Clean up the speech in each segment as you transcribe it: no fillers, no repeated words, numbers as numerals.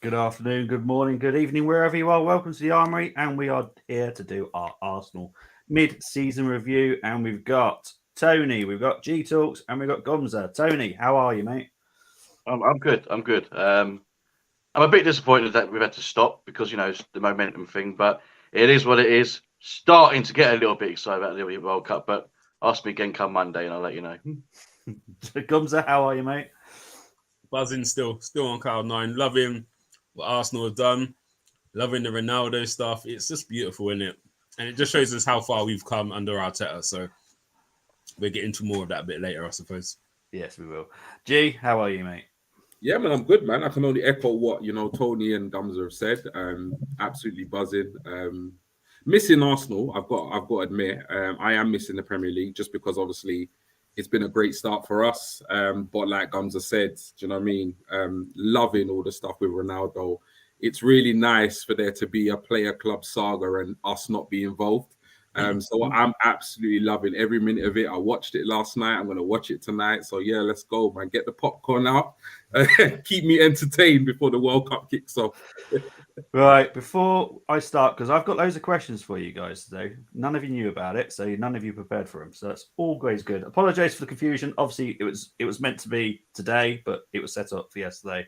Good afternoon, good morning, good evening, wherever you are. Welcome to the Armoury, and we are here to do our Arsenal mid-season review. And we've got Tony, we've got GTalks, and we've got Gumsa. Tony, how are you, mate? I'm good. I'm a bit disappointed that we've had to stop because it's the momentum thing, but it is what it is. Starting to get a little bit excited about the World Cup, but ask me again come Monday, and I'll let you know. Gumsa, how are you, mate? Buzzing still on cloud nine. Loving what Arsenal have done. Loving the Ronaldo stuff. It's just beautiful, isn't it? And it just shows us how far we've come under Arteta. So we'll get into more of that a bit later, I suppose. Yes, we will. G, how are you, mate? Yeah, man, I'm good, man. I can only echo what Tony and Gumsa have said. Absolutely buzzing. Missing Arsenal, I've got to admit. I am missing the Premier League just because obviously it's been a great start for us. But like Gumsa said, do you know what I mean? Loving all the stuff with Ronaldo. It's really nice for there to be a player club saga and us not be involved. So I'm absolutely loving every minute of it. I watched it last night. I'm going to watch it tonight. So yeah, let's go, man. Get the popcorn out. Keep me entertained before the World Cup kicks off. Right, before I start, because I've got loads of questions for you guys today. None of you knew about it, so none of you prepared for them. So that's always good. Apologise for the confusion. Obviously, it was meant to be today, but it was set up for yesterday.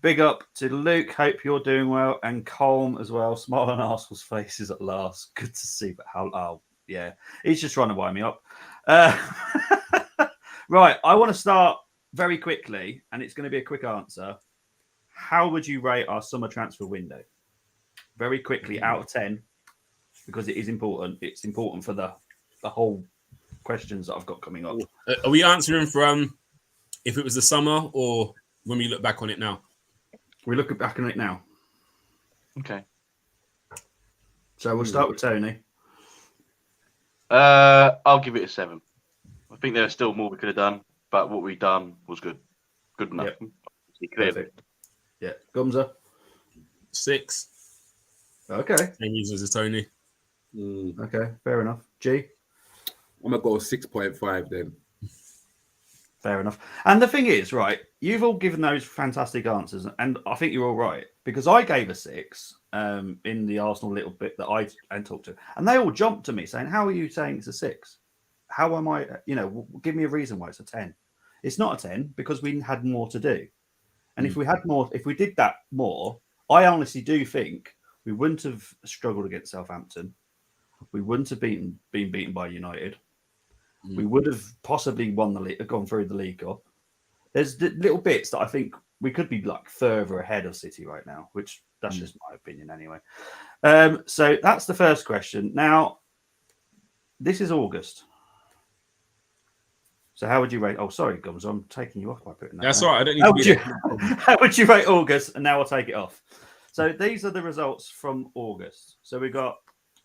Big up to Luke. Hope you're doing well, and Colm as well. Smile on Arsenal's faces at last. Good to see. But yeah, he's just trying to wind me up. Right, I want to start very quickly, and it's going to be a quick answer. How would you rate our summer transfer window? Very quickly, out of 10, because it is important. It's important for the whole questions that I've got coming up. Are we answering from if it was the summer or when we look back on it now? We're looking back on it now. Okay. So we'll start with Tony. I'll give it a 7. I think there's still more we could have done, but what we've done was good. Good enough. Yep. Yeah. Gumsa? 6. Okay. Same users as Tony. Okay, fair enough. G? I'm going to go 6.5 then. Fair enough. And the thing is, right, you've all given those fantastic answers, and I think you're all right, because I gave a 6 in the Arsenal little bit that I talked to, and they all jumped to me saying, how are you saying it's a 6? How am I, give me a reason why it's a 10. It's not a 10 because we had more to do. And if we had more, if we did that more, I honestly do think we wouldn't have struggled against Southampton. We wouldn't have been beaten by United. We would have possibly won the league, gone through the League Cup. There's little bits that I think we could be like further ahead of City right now, which that's just my opinion anyway. So that's the first question. Now, this is August. So how would you rate? Oh, sorry, Gums, I'm taking you off by putting that. That's all right. I don't need to be how would you rate August? And now I'll take it off. So these are the results from August. So we got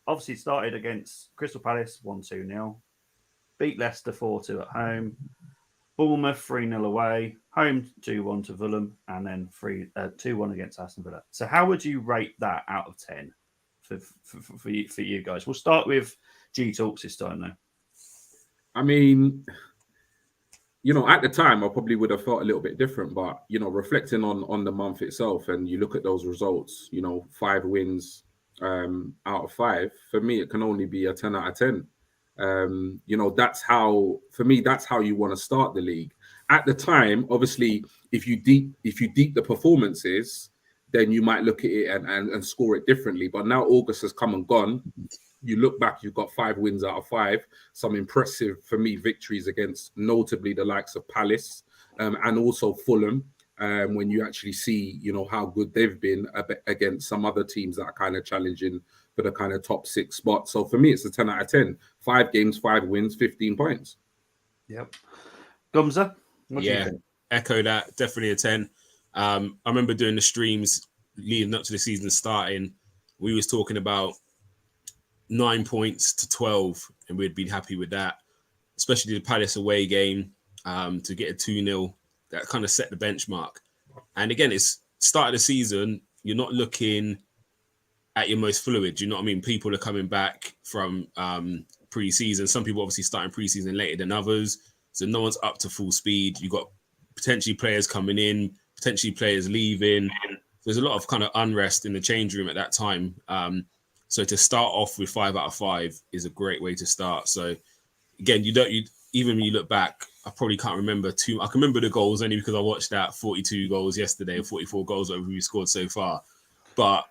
obviously started against Crystal Palace 1-2-0, beat Leicester 4-2 at home, Bournemouth 3-0 away, home 2-1 to Fulham, and then 2-1 against Aston Villa. So how would you rate that out of 10 for you guys? We'll start with GTalks this time though. I mean, at the time, I probably would have felt a little bit different. But, reflecting on the month itself and you look at those results, 5 wins out of 5, for me, it can only be a 10 out of 10. That's how you want to start the league. At the time, obviously, if you deep the performances, then you might look at it and score it differently. But now August has come and gone. You look back, you've got 5 wins out of 5. Some impressive, for me, victories against notably the likes of Palace and also Fulham. When you actually see, how good they've been against some other teams that are kind of challenging for the kind of top 6 spot. So for me, it's a 10 out of 10. 5 games, 5 wins, 15 points. Yep. Gumsa? Yeah, echo that. Definitely a 10. I remember doing the streams leading up to the season starting. We was talking about 9 points to 12, and we'd be happy with that. Especially the Palace away game to get a 2-0. That kind of set the benchmark. And again, it's start of the season. You're not looking at your most fluid. You know what I mean? People are coming back from pre-season. Some people obviously starting pre-season later than others. So no one's up to full speed. You've got potentially players coming in, potentially players leaving. There's a lot of kind of unrest in the change room at that time. So to start off with 5 out of 5 is a great way to start. So again, even when you look back, I probably can't remember too. I can remember the goals only because I watched that 42 goals yesterday, or 44 goals that we scored so far. But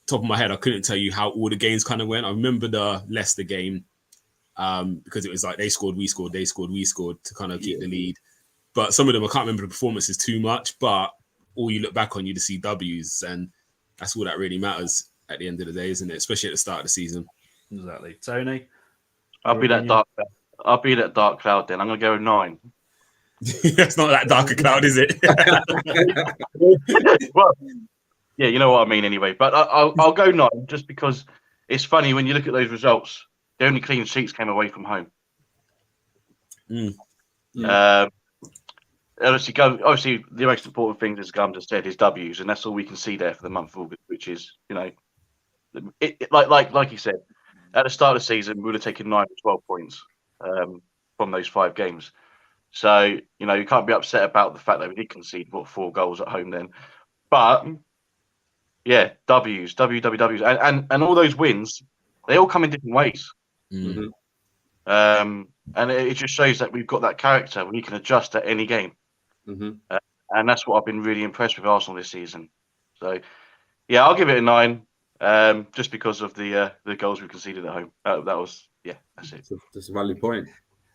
top of my head, I couldn't tell you how all the games kind of went. I remember the Leicester game because it was like they scored, we scored, they scored, we scored to kind of keep the lead. But some of them, I can't remember the performances too much. But all you look back on, you just see W's, and that's all that really matters at the end of the day, isn't it? Especially at the start of the season. Exactly. Tony? I'll be that dark cloud then. I'm going to go with 9. That's not that dark a cloud, is it? Well, yeah, you know what I mean anyway. But I'll go 9 just because it's funny when you look at those results. The only clean sheets came away from home. Obviously, the most important thing, as Gum just said, is W's, and that's all we can see there for the month of August, which is, like you said, at the start of the season, we would have taken 9 or 12 points from those 5 games. So, you can't be upset about the fact that we did concede 4 goals at home then. But yeah, W's, and all those wins, they all come in different ways. Mm-hmm. And it just shows that we've got that character. We can adjust at any game. Mm-hmm. And that's what I've been really impressed with Arsenal this season. So, yeah, I'll give it a 9, just because of the goals we conceded at home. That's it. That's a valid point.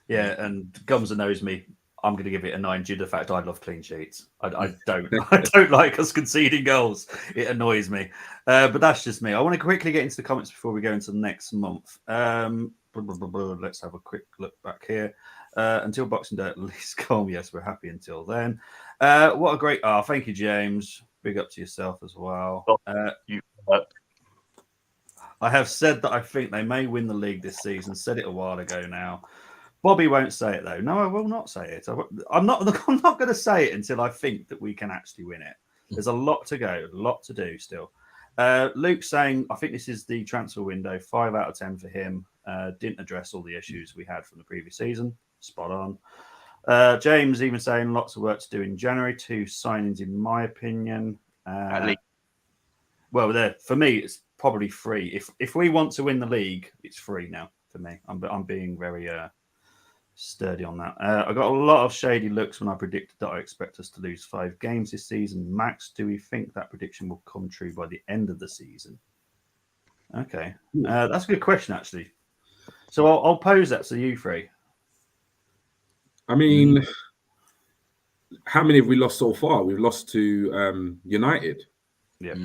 Yeah, and Gumsa knows me. I'm going to give it a 9 due to the fact I love clean sheets. I don't like us conceding goals. It annoys me. But that's just me. I want to quickly get into the comments before we go into the next month. Let's have a quick look back here. Until Boxing Day, at least calm. Yes, we're happy until then. What a great... thank you, James. Big up to yourself as well. I have said that I think they may win the league this season. Said it a while ago now. Bobby won't say it though. No, I will not say it. I'm not going to say it until I think that we can actually win it. There's a lot to go, a lot to do still. Luke saying, I think this is the transfer window. 5 out of 10 for him. Didn't address all the issues we had from the previous season. Spot on. James even saying lots of work to do in January. 2 signings, in my opinion. Well, for me, it's probably 3. If we want to win the league, it's 3 now for me. I'm being very sturdy on that. I got a lot of shady looks when I predicted that I expect us to lose 5 games this season. Max, do we think that prediction will come true by the end of the season? Okay, that's a good question actually. So I'll pose that to you 3. I mean, how many have we lost so far? We've lost to United. Yeah.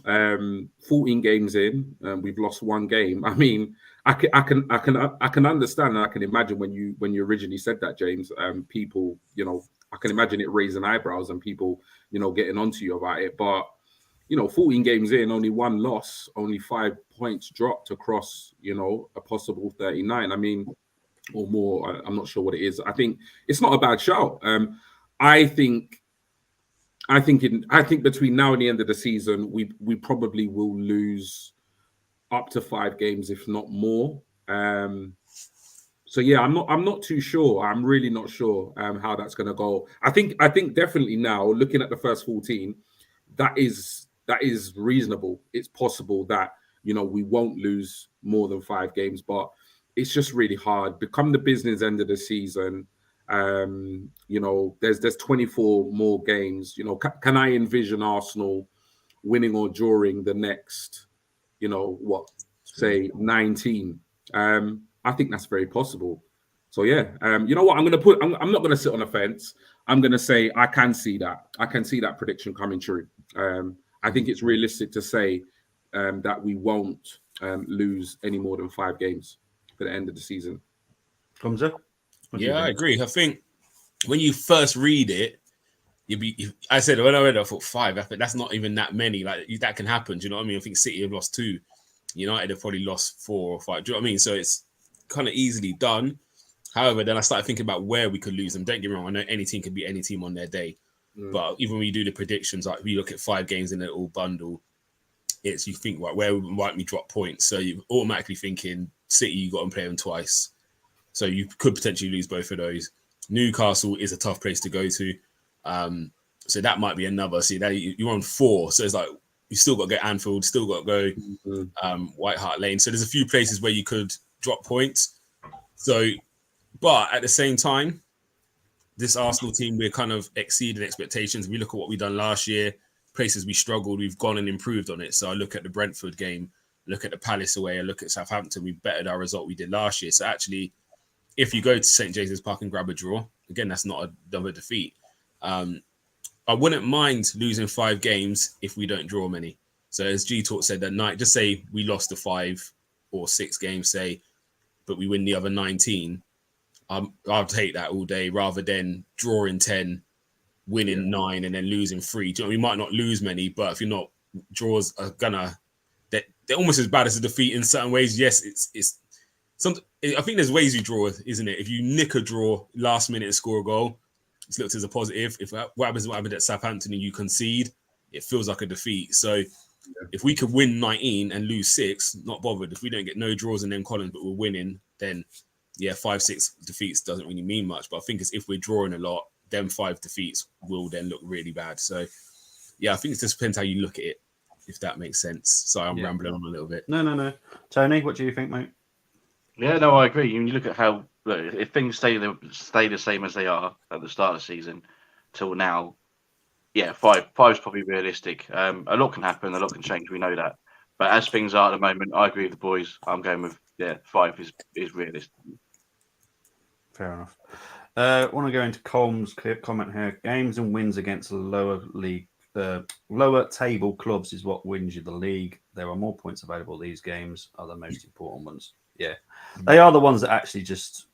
14 games in, we've lost 1 game. I mean, I can understand and I can imagine when you originally said that, James. People, I can imagine it raising eyebrows and people, getting onto you about it. But 14 games in, only 1 loss, only 5 points dropped across, a possible 39. I mean, or more. I'm not sure what it is. I think it's not a bad shout. I think between now and the end of the season, we probably will lose up to 5 games, if not more. So yeah, I'm not too sure. I'm really not sure how that's going to go. I think definitely now, looking at the first 14, that is reasonable. It's possible that we won't lose more than 5 games, but it's just really hard. Become the business end of the season. There's 24 more games. Can I envision Arsenal winning or drawing the next, 19? I think that's very possible. So yeah, you know what? I'm not going to sit on the fence. I'm going to say I can see that. I can see that prediction coming true. I think it's realistic to say that we won't lose any more than 5 games for the end of the season. Gumsa? Yeah, I agree. I think when you first read it, I said when I read it, I thought 5. I think that's not even that many. Like that can happen. Do you know what I mean? I think City have lost 2. United have probably lost 4 or 5. Do you know what I mean? So it's kind of easily done. However, then I started thinking about where we could lose them. Don't get me wrong. I know any team can beat any team on their day. But even when you do the predictions, like we look at 5 games in a little bundle, you think, right, where might we drop points? So you're automatically thinking City, you got to play them twice. So you could potentially lose both of those. Newcastle is a tough place to go to. So that might be another. See, that you're on 4, so it's like you still got to get Anfield, still got to go White Hart Lane. So there's a few places where you could drop points. So, but at the same time, this Arsenal team, we're kind of exceeding expectations. We look at what we've done last year, places we struggled, we've gone and improved on it. So I look at the Brentford game, look at the Palace away, I look at Southampton, we bettered our result we did last year. So actually, if you go to St. James's Park and grab a draw, again, that's not another defeat. I wouldn't mind losing 5 games if we don't draw many. So as GTalks said that night, just say we lost the 5 or 6 games, say, but we win the other 19. I'll take that all day rather than drawing 10, winning 9, and then losing 3. Do you know, we might not lose many, but if you're not, draws are they're almost as bad as a defeat in certain ways. Yes, it's something. I think there's ways you draw, isn't it? If you nick a draw last minute and score a goal, it's looked as a positive. If what happened at Southampton and you concede, it feels like a defeat. So if we could win 19 and lose 6, not bothered. If we don't get no draws and then Collins, but we're winning, then 5-6 defeats doesn't really mean much. But I think it's if we're drawing a lot, then 5 defeats will then look really bad. So I think it just depends how you look at it, if that makes sense. Sorry, I'm rambling on a little bit. No. Tony, what do you think, mate? Yeah, no, I agree. You look at how if things stay the same as they are at the start of the season till now, 5's probably realistic. A lot can happen, a lot can change. We know that, but as things are at the moment, I agree with the boys. I'm going with 5 is realistic. Fair enough. I want to go into Colm's comment here. Games and wins against lower table clubs is what wins you the league. There are more points available. These games are the most important ones. Yeah, they are the ones that actually just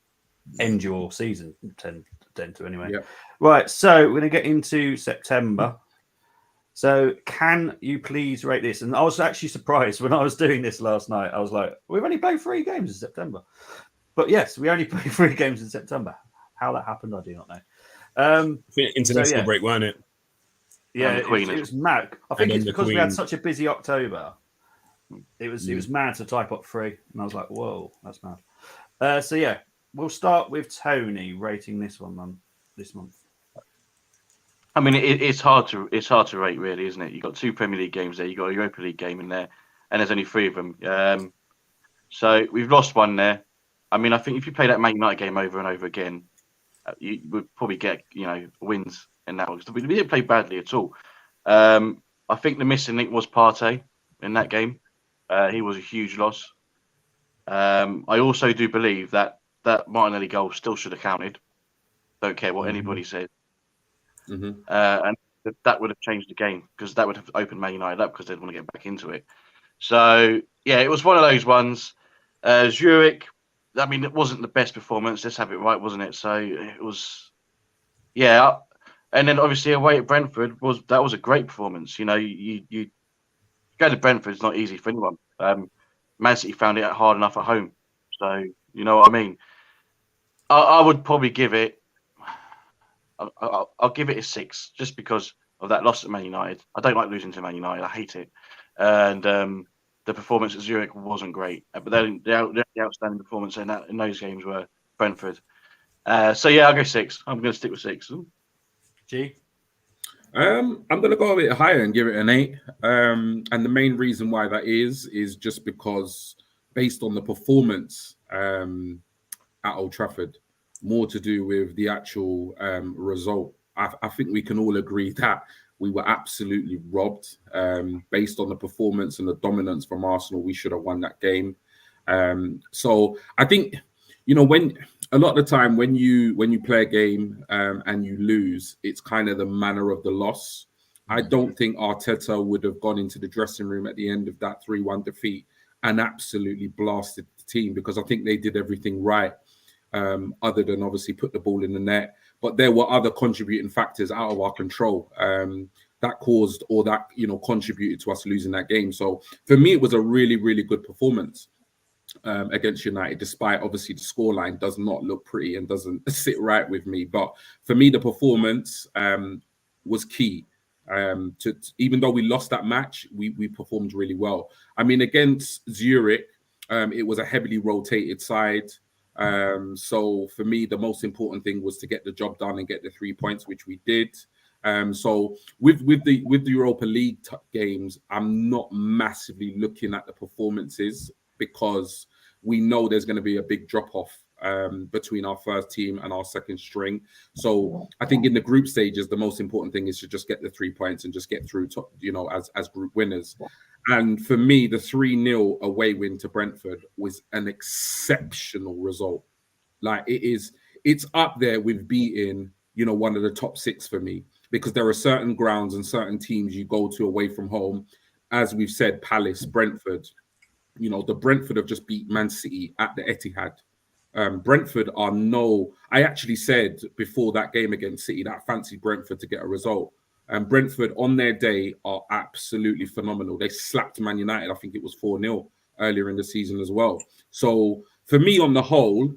end your season. Tend to anyway. Yep. Right. So we're going to get into September. So can you please rate this? And I was actually surprised when I was doing this last night. I was like, we've only played 3 games in September. But yes, we only played 3 games in September. How that happened, I do not know. International break, weren't it? Yeah, it was mad. I think it's because we had such a busy October. It was mad to type up 3. And I was like, whoa, that's mad. We'll start with Tony rating this one this month. I mean, it's hard to rate, really, isn't it? You've got 2 Premier League games there, you've got a Europa League game in there, and there's only 3 of them. So we've lost 1 there. I mean, I think if you play that Man United game over and over again, you would probably get wins in that one. Because we didn't play badly at all. I think the missing link was Partey in that game. He was a huge loss. I also do believe that Martinelli goal still should have counted. Don't care what anybody says. And that would have changed the game because that would have opened Man United up because they'd want to get back into it. So, it was one of those ones. Zurich, I mean, it wasn't the best performance. Let's have it right, wasn't it? So it was, And then obviously away at Brentford was a great performance. You go to Brentford, it's not easy for anyone. Man City found it hard enough at home. So, you know what I mean? I would probably give it, I'll give it a 6 just because of that loss at Man United. I don't like losing to Man United. I hate it. And the performance at Zurich wasn't great. But the outstanding performance in those games were Brentford. I'll go 6. I'm going to stick with 6. G? I'm going to go a bit higher and give it an 8. And the main reason why that is just because based on the performance at Old Trafford, more to do with the actual result. I think we can all agree that we were absolutely robbed based on the performance and the dominance from Arsenal. We should have won that game. So I think, when a lot of the time when you play a game and you lose, it's kind of the manner of the loss. I don't think Arteta would have gone into the dressing room at the end of that 3-1 defeat and absolutely blasted the team because I think they did everything right, other than obviously put the ball in the net. But there were other contributing factors out of our control that caused or that contributed to us losing that game. So for me, it was a really, really good performance against United, despite obviously the scoreline does not look pretty and doesn't sit right with me. But for me, the performance was key. To even though we lost that match, we performed really well. I mean, against Zurich, it was a heavily rotated side. So for me, the most important thing was to get the job done and get the 3 points, which we did. So with the Europa League games, I'm not massively looking at the performances because we know there's going to be a big drop off between our first team and our second string. So I think in the group stages, the most important thing is to just get the 3 points and just get through, as group winners. And for me, the 3-0 away win to Brentford was an exceptional result. Like it's up there with beating, one of the top 6 for me, because there are certain grounds and certain teams you go to away from home. As we've said, Palace, Brentford, the Brentford have just beat Man City at the Etihad. Brentford I actually said before that game against City that I fancied Brentford to get a result. And Brentford on their day are absolutely phenomenal. They slapped Man United. I think it was 4-0 earlier in the season as well. So for me, on the whole,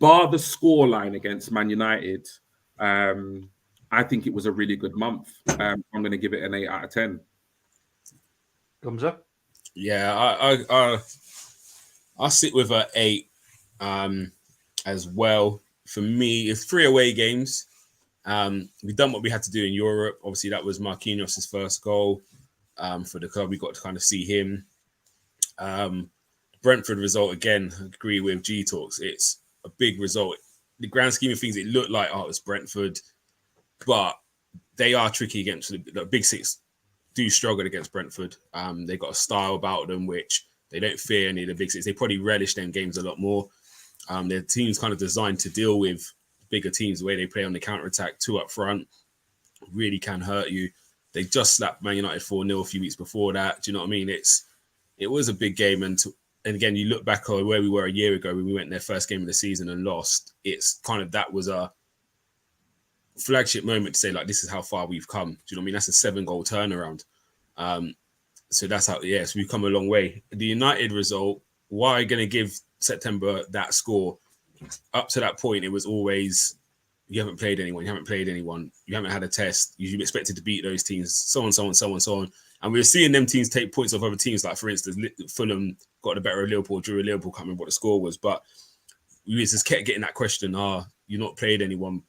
bar the scoreline against Man United, I think it was a really good month. I'm going to give it an 8 out of 10. Gumsa? Yeah, I'll sit with an 8 as well. For me, it's 3 away games. We've done what we had to do in Europe. Obviously, that was Marquinhos' first goal for the club. We got to kind of see him. Brentford result, again, I agree with GTalks. It's a big result. The grand scheme of things, it looked like, it's Brentford. But they are tricky against the big 6 do struggle against Brentford. They got a style about them which they don't fear any of the big 6. They probably relish them games a lot more. Their team's kind of designed to deal with bigger teams. The way they play on the counter-attack, 2 up front, really can hurt you. They just slapped Man United 4-0 a few weeks before that. Do you know what I mean? It was a big game. And again, you look back on where we were a year ago when we went in their first game of the season and lost. It's kind of, that was a flagship moment to say, like, this is how far we've come. Do you know what I mean? That's a 7-goal turnaround. So that's how, so we've come a long way. The United result, why are you going to give September that score? Up to that point, it was always, you haven't played anyone, you haven't had a test, you expected to beat those teams, so on. And we were seeing them teams take points off other teams, like, for instance, Fulham got the better of Liverpool, drew a Liverpool, can't remember what the score was, but we just kept getting that question, you're not played anyone.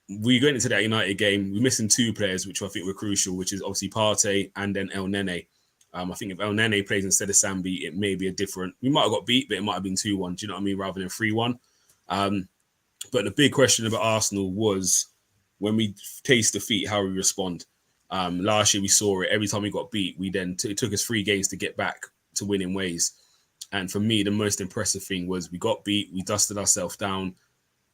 We went into that United game, we're missing 2 players, which I think were crucial, which is obviously Partey and then El Nene. I think if El Nene plays instead of Sambi, it may be a different, we might have got beat, but it might have been 2-1, do you know what I mean, rather than 3-1. But the big question about Arsenal was, when we taste defeat, how we respond. Last year we saw it. Every time we got beat, we then it took us 3 games to get back to winning ways. And for me, the most impressive thing was we got beat, we dusted ourselves down,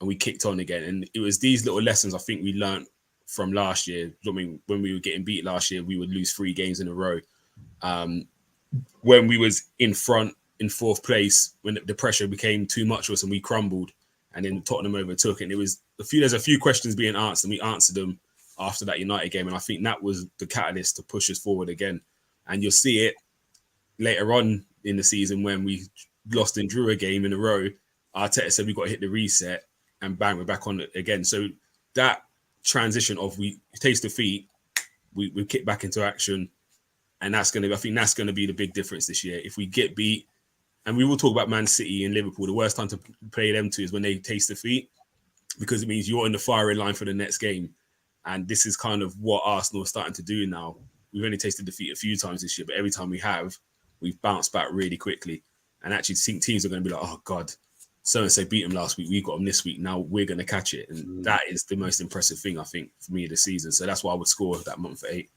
and we kicked on again. And it was these little lessons I think we learned from last year. I mean, when we were getting beat last year, we would lose 3 games in a row. When we was in front, in 4th place, when the pressure became too much for us and we crumbled, and then Tottenham overtook it. And there's a few questions being answered, and we answered them after that United game. And I think that was the catalyst to push us forward again. And you'll see it later on in the season when we lost and drew a game in a row. Arteta said we've got to hit the reset, and bang, we're back on it again. So that transition of we taste defeat, we kick back into action. And I think that's going to be the big difference this year. If we get beat, and we will talk about Man City and Liverpool, the worst time to play them two is when they taste defeat, because it means you're in the firing line for the next game. And this is kind of what Arsenal are starting to do now. We've only tasted defeat a few times this year, but every time we've bounced back really quickly. And actually teams are going to be like, oh God, so-and-so beat them last week, we got them this week, now we're going to catch it. And that is the most impressive thing, I think, for me this season. So that's why I would score that month for 8.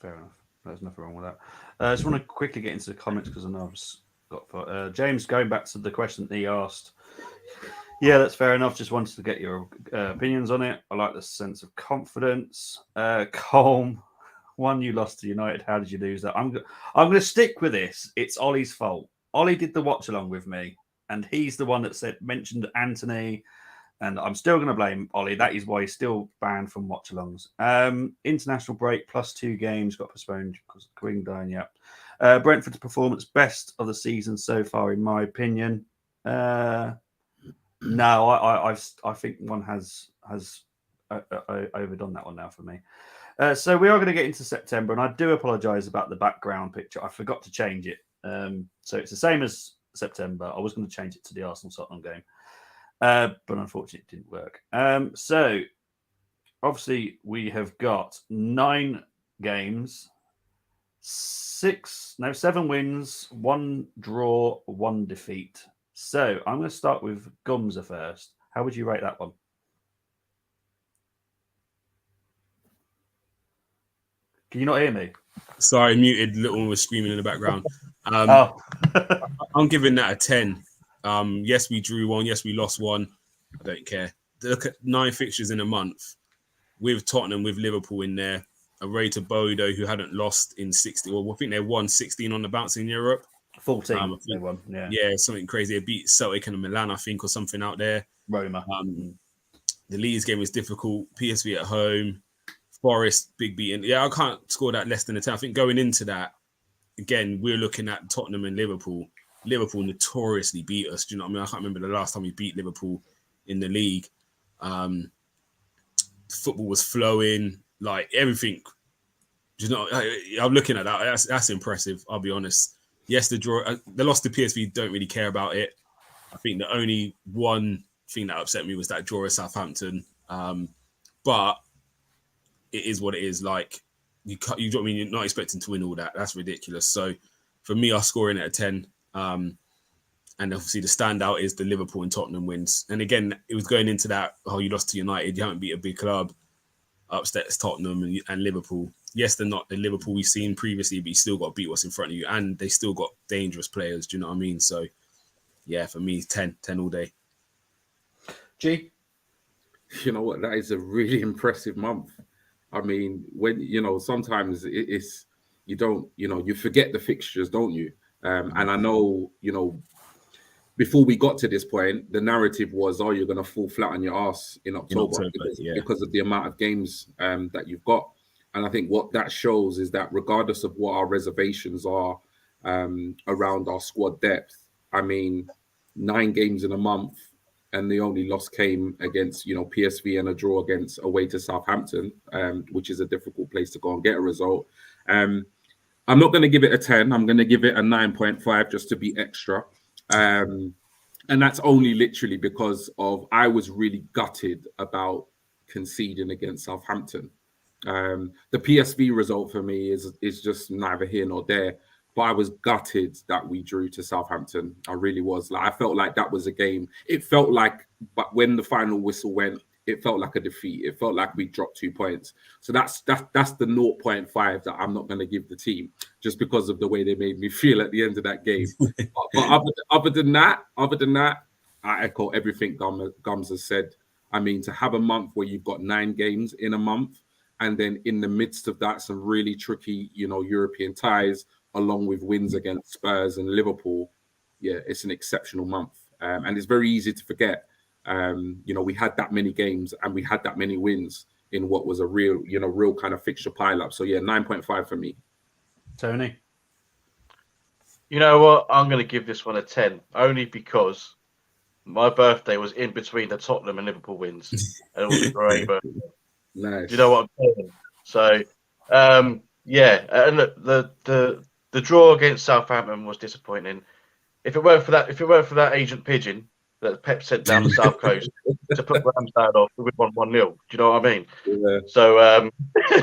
Fair enough. There's nothing wrong with that. I just want to quickly get into the comments because I know I've got James, going back to the question that he asked. Yeah, that's fair enough. Just wanted to get your opinions on it. I like the sense of confidence. Colm, 1, you lost to United. How did you lose that? I'm going to stick with this. It's Ollie's fault. Ollie did the watch along with me, and he's the one that mentioned Anthony. And I'm still going to blame Ollie. That is why he's still banned from watch-alongs. International break plus 2 games got postponed because of Queen dying. Brentford's performance best of the season so far, in my opinion. No, I think one has overdone that one now for me. So we are going to get into September, and I do apologise about the background picture. I forgot to change it. So it's the same as September. I was going to change it to the Arsenal-Tottenham game. But unfortunately, it didn't work. So obviously we have got 9 games, 7 wins, 1 draw, 1 defeat. So I'm going to start with Gumsa first. How would you rate that one? Can you not hear me? Sorry, muted. Little one was screaming in the background. Oh, I'm giving that a 10. Yes, we drew 1. Yes, we lost 1. I don't care. Look at 9 fixtures in a month with Tottenham, with Liverpool in there. Away to Bodo, who hadn't lost in 60. Well, I think they won 16 on the bounce in Europe. 14 they won. Yeah, something crazy. They beat Celtic and Milan, I think, or something out there. Roma. The Leeds game was difficult. PSV at home. Forest, big beating. Yeah, I can't score that less than a 10. I think going into that, again, we're looking at Tottenham and Liverpool. Liverpool notoriously beat us. Do you know what I mean? I can't remember the last time we beat Liverpool in the league. Football was flowing, like everything. You know, I'm looking at that. That's impressive. I'll be honest. Yes, the draw, the loss to PSV, don't really care about it. I think the only one thing that upset me was that draw at Southampton. But it is what it is. Like you know what I mean? You're not expecting to win all that. That's ridiculous. So for me, I'm scoring it a 10. And obviously the standout is the Liverpool and Tottenham wins. And again, it was going into that, you lost to United. You haven't beat a big club. Upstairs Tottenham and Liverpool. Yes, they're not the Liverpool we've seen previously, but you still got to beat what's in front of you. And they still got dangerous players. Do you know what I mean? So yeah, for me, 10 all day. G? You know what? That is a really impressive month. I mean, when, sometimes it's, you forget the fixtures, don't you? And I know, before we got to this point, the narrative was, you're going to fall flat on your ass in October, because of the amount of games that you've got. And I think what that shows is that regardless of what our reservations are around our squad depth, I mean, 9 games in a month, and the only loss came against, PSV and a draw away to Southampton, which is a difficult place to go and get a result. I'm not going to give it a 10. I'm going to give it a 9.5 just to be extra. And that's only literally because I was really gutted about conceding against Southampton. The PSV result for me is just neither here nor there. But I was gutted that we drew to Southampton. I really was. Like, I felt like that was a game. It felt like, but when the final whistle went, it felt like a defeat. It felt like we dropped 2 points. So that's the 0.5 that I'm not going to give the team, just because of the way they made me feel at the end of that game. but other than that, I echo everything Gums has said. I mean, to have a month where you've got 9 games in a month, and then in the midst of that, some really tricky, European ties, along with wins against Spurs and Liverpool, yeah, it's an exceptional month. And it's very easy to forget. We had that many games and we had that many wins in what was a real kind of fixture pile-up. So, yeah, 9.5 for me. Tony? You know what? I'm going to give this one a 10, only because my birthday was in between the Tottenham and Liverpool wins. And it was a great birthday. Nice. Do you know what I'm saying? So, yeah, and look, the draw against Southampton was disappointing. If it weren't for that agent pigeon that Pep sent down the south coast to put Ramsdale off, we would have won 1-0. Do you know what I mean? Yeah. So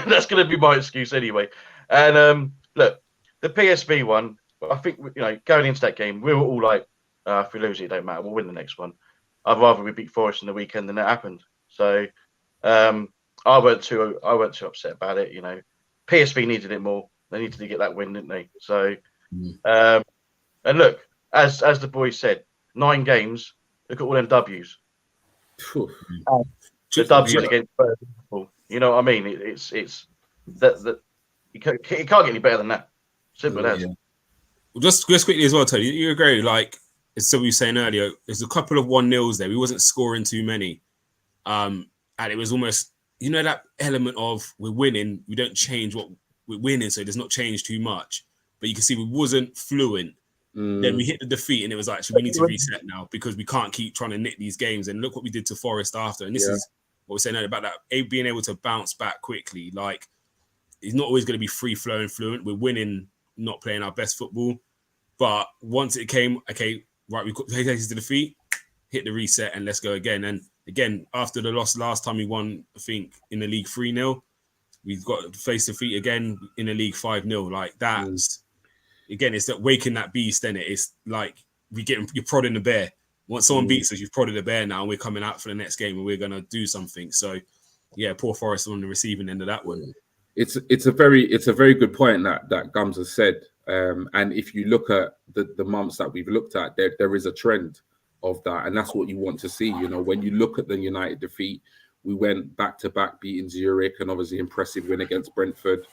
that's going to be my excuse anyway. And look, the PSV one, I think going into that game, we were all like, if we lose it, it don't matter. We'll win the next one. I'd rather we beat Forest in the weekend than that happened. So I weren't too upset about it. PSV needed it more. They needed to get that win, didn't they? So, and look, as the boys said, 9 games. Look at all them W's. The W's against Liverpool. You know what I mean? It's that it can't get any better than that. Simple as. Yeah. Well, just quickly as well, Tony. You agree? Like as Silva was saying earlier, there's a couple of 1-0s there. We wasn't scoring too many, and it was almost that element of we're winning. We don't change what we're winning, so it does not change too much. But you can see we wasn't fluent. Then we hit the defeat, and it was like, we need to reset now because we can't keep trying to nick these games. And look what we did to Forest after. And this is what we're saying earlier about that being able to bounce back quickly. Like, it's not always going to be free-flowing, fluent. We're winning, not playing our best football. But once it came, okay, right, we got to defeat, hit the reset, and let's go again. And again, after the loss last time we won, I think, in the league 3-0, we've got face defeat again in the league 5-0. Like that's, again, it's that waking that beast, then it's like you're prodding the bear. Once someone beats us, you've prodded the bear now, and we're coming out for the next game and we're going to do something. So, yeah, poor Forest on the receiving end of that one. It's a very good point that Gumsa said. And if you look at the months that we've looked at, there is a trend of that, and that's what you want to see. You know, when you look at the United defeat, we went back to back beating Zurich, and obviously impressive win against Brentford.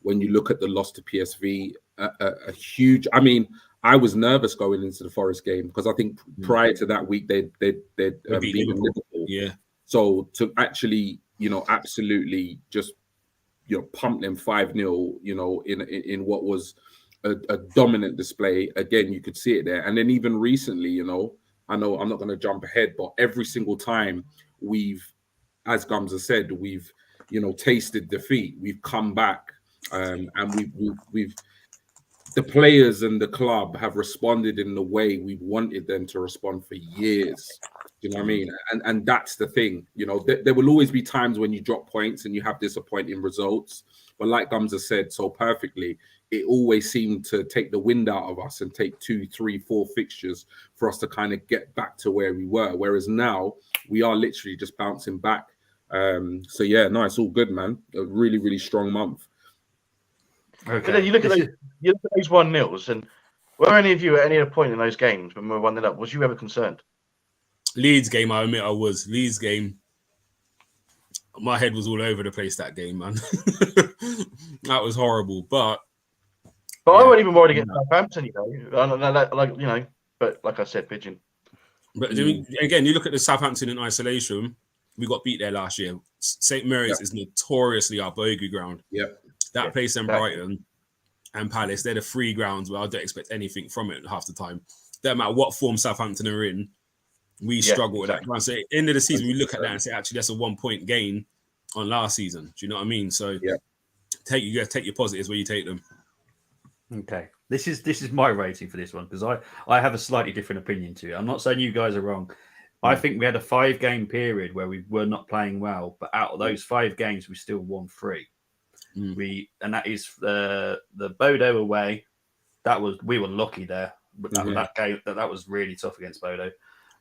When you look at the loss to PSV, a huge. I mean, I was nervous going into the Forest game because I think prior to that week they'd beaten Liverpool. Yeah. So to actually, you know, absolutely just, you know, pump them 5-0, you know, in what was a dominant display. Again, you could see it there. And then even recently, you know I'm not going to jump ahead, but every single time we've, as Gumsa said, we've, you know, tasted defeat, we've come back, and we've the players and the club have responded in the way we wanted them to respond for years. You know what I mean? And that's the thing. You know, there will always be times when you drop points and you have disappointing results. But like Gumsa said so perfectly, it always seemed to take the wind out of us and take 2, 3, 4 fixtures for us to kind of get back to where we were. Whereas now we are literally just bouncing back. So yeah, no, it's all good, man. A really, really strong month. Okay. But then you look at those 1-0s, and were any of you at any point in those games when we were 1-0 up, was you ever concerned? Leeds game, I admit I was. Leeds game, my head was all over the place that game, man. That was horrible. But I wasn't even worried against Southampton, you know. But like I said, Pigeon. But again, you look at the Southampton in isolation. We got beat there last year. St. Mary's is notoriously our bogey ground. Yep. That place in Brighton and Palace, they're the 3 grounds where I don't expect anything from it half the time. No matter what form Southampton are in, we struggle with that. So at the end of the season, we look at that and say, actually, that's a 1-point gain on last season. Do you know what I mean? So take your positives where you take them. Okay. This is my rating for this one, because I have a slightly different opinion to it. I'm not saying you guys are wrong. I think we had a 5-game period where we were not playing well, but out of those 5 games, we still won 3. And that is the Bodo away. We were lucky there. But that game that was really tough against Bodo.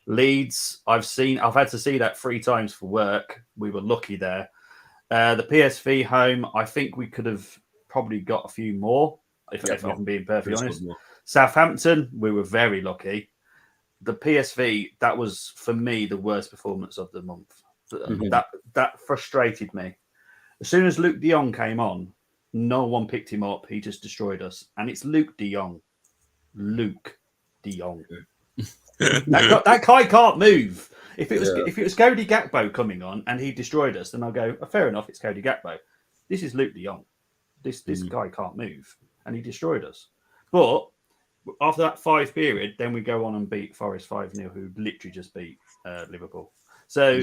Leeds, I've had to see that 3 times for work. We were lucky there. The PSV home, I think we could have probably got a few more, if I'm being perfectly honest. Southampton, we were very lucky. The PSV, that was for me the worst performance of the month. That frustrated me. As soon as Luke de Jong came on, no one picked him up. He just destroyed us. And it's Luke de Jong. Luke de Jong. that guy can't move. If it was Cody Gakpo coming on and he destroyed us, then I'll go, fair enough, it's Cody Gakpo. This is Luke de Jong. This guy can't move. And he destroyed us. But after that 5 period, then we go on and beat Forest 5-0, who literally just beat Liverpool. So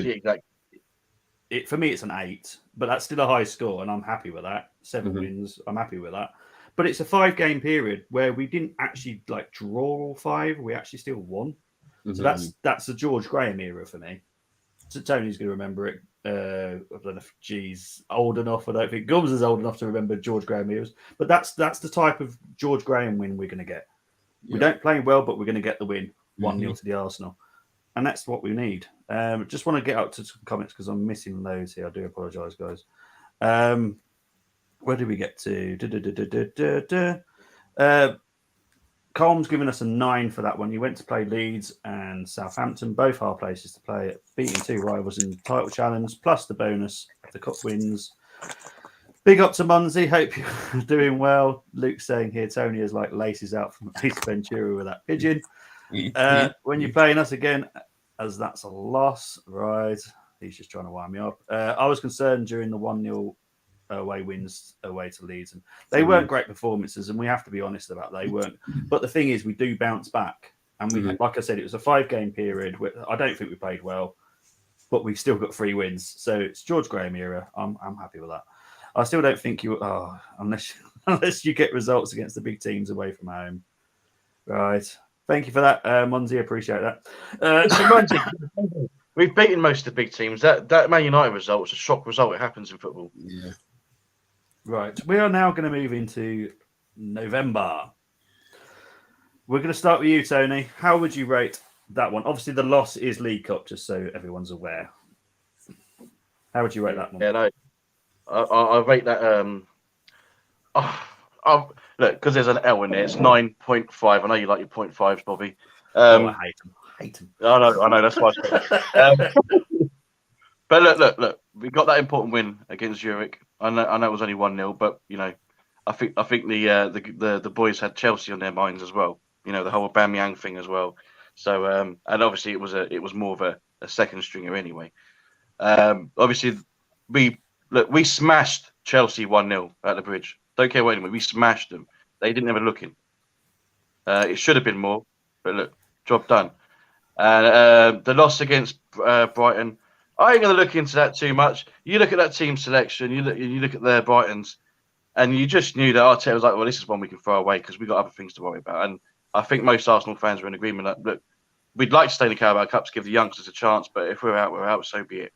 for me, it's an 8, but that's still a high score, and I'm happy with that. 7 wins, I'm happy with that. But it's a 5-game period where we didn't actually draw all 5. We actually still won. So that's the George Graham era for me. So Tony's going to remember it. I don't know if G's old enough. I don't think Gums is old enough to remember George Graham eras. But that's the type of George Graham win we're going to get. We don't play well, but we're going to get the win. 1-0 to the Arsenal. And that's what we need. Just want to get up to some comments because I'm missing loads here. I do apologise, guys. Where did we get to? Colm's given us a 9 for that one. He went to play Leeds and Southampton, both our places to play it, beating 2 rivals in the title challenge, plus the bonus of the cup wins. Big up to Munzie. Hope you're doing well. Luke's saying here, Tony is like laces out from Ace Ventura with that pigeon. When you're playing us again, as that's a loss, right? He's just trying to wind me up. I was concerned during the 1-0 away wins away to Leeds, and they weren't great performances, and we have to be honest about they weren't. But the thing is, we do bounce back, and we, like I said, it was a 5-game period. I don't think we played well, but we still got 3 wins. So it's George Graham era. I'm happy with that. I still don't think unless you get results against the big teams away from home. Right. Thank you for that, Munzie. Appreciate that. we've beaten most of the big teams. That Man United result was a shock result. It happens in football. Yeah. Right. We are now going to move into November. We're going to start with you, Tony. How would you rate that one? Obviously, the loss is League Cup, just so everyone's aware. How would you rate that one? Yeah, no, I rate that. Look, because there's an L in there. It's 9.5. I know you like your 0.5s, Bobby. I hate them. Hate them. I know. That's why. But look. We got that important win against Zurich. I know it was only 1-0, but I think the boys had Chelsea on their minds as well. The whole Aubameyang thing as well. So and obviously it was more of a second stringer anyway. Obviously we smashed Chelsea 1-0 at the Bridge. Don't care what anyway. We smashed them. They didn't have a look in. It should have been more, but look, job done. And the loss against Brighton, I ain't going to look into that too much. You look at that team selection, you look at their Brightons, and you just knew that Arteta was like, well, this is one we can throw away because we've got other things to worry about. And I think most Arsenal fans were in agreement that, look, we'd like to stay in the Carabao Cup to give the youngsters a chance, but if we're out, so be it.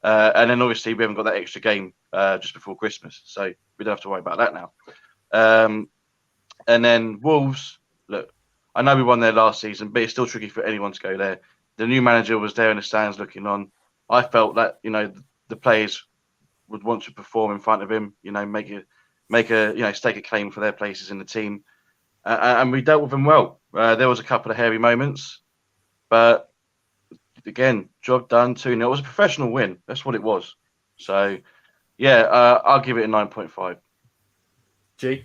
And then obviously we haven't got that extra game just before Christmas, so we don't have to worry about that now. And then Wolves, look, I know we won there last season, but it's still tricky for anyone to go there. The new manager was there in the stands looking on. I felt that the players would want to perform in front of him, stake a claim for their places in the team, and we dealt with them well. There was a couple of hairy moments, but again, job done. 2-0. It was a professional win. That's what it was. So, yeah, I'll give it a 9.5. G.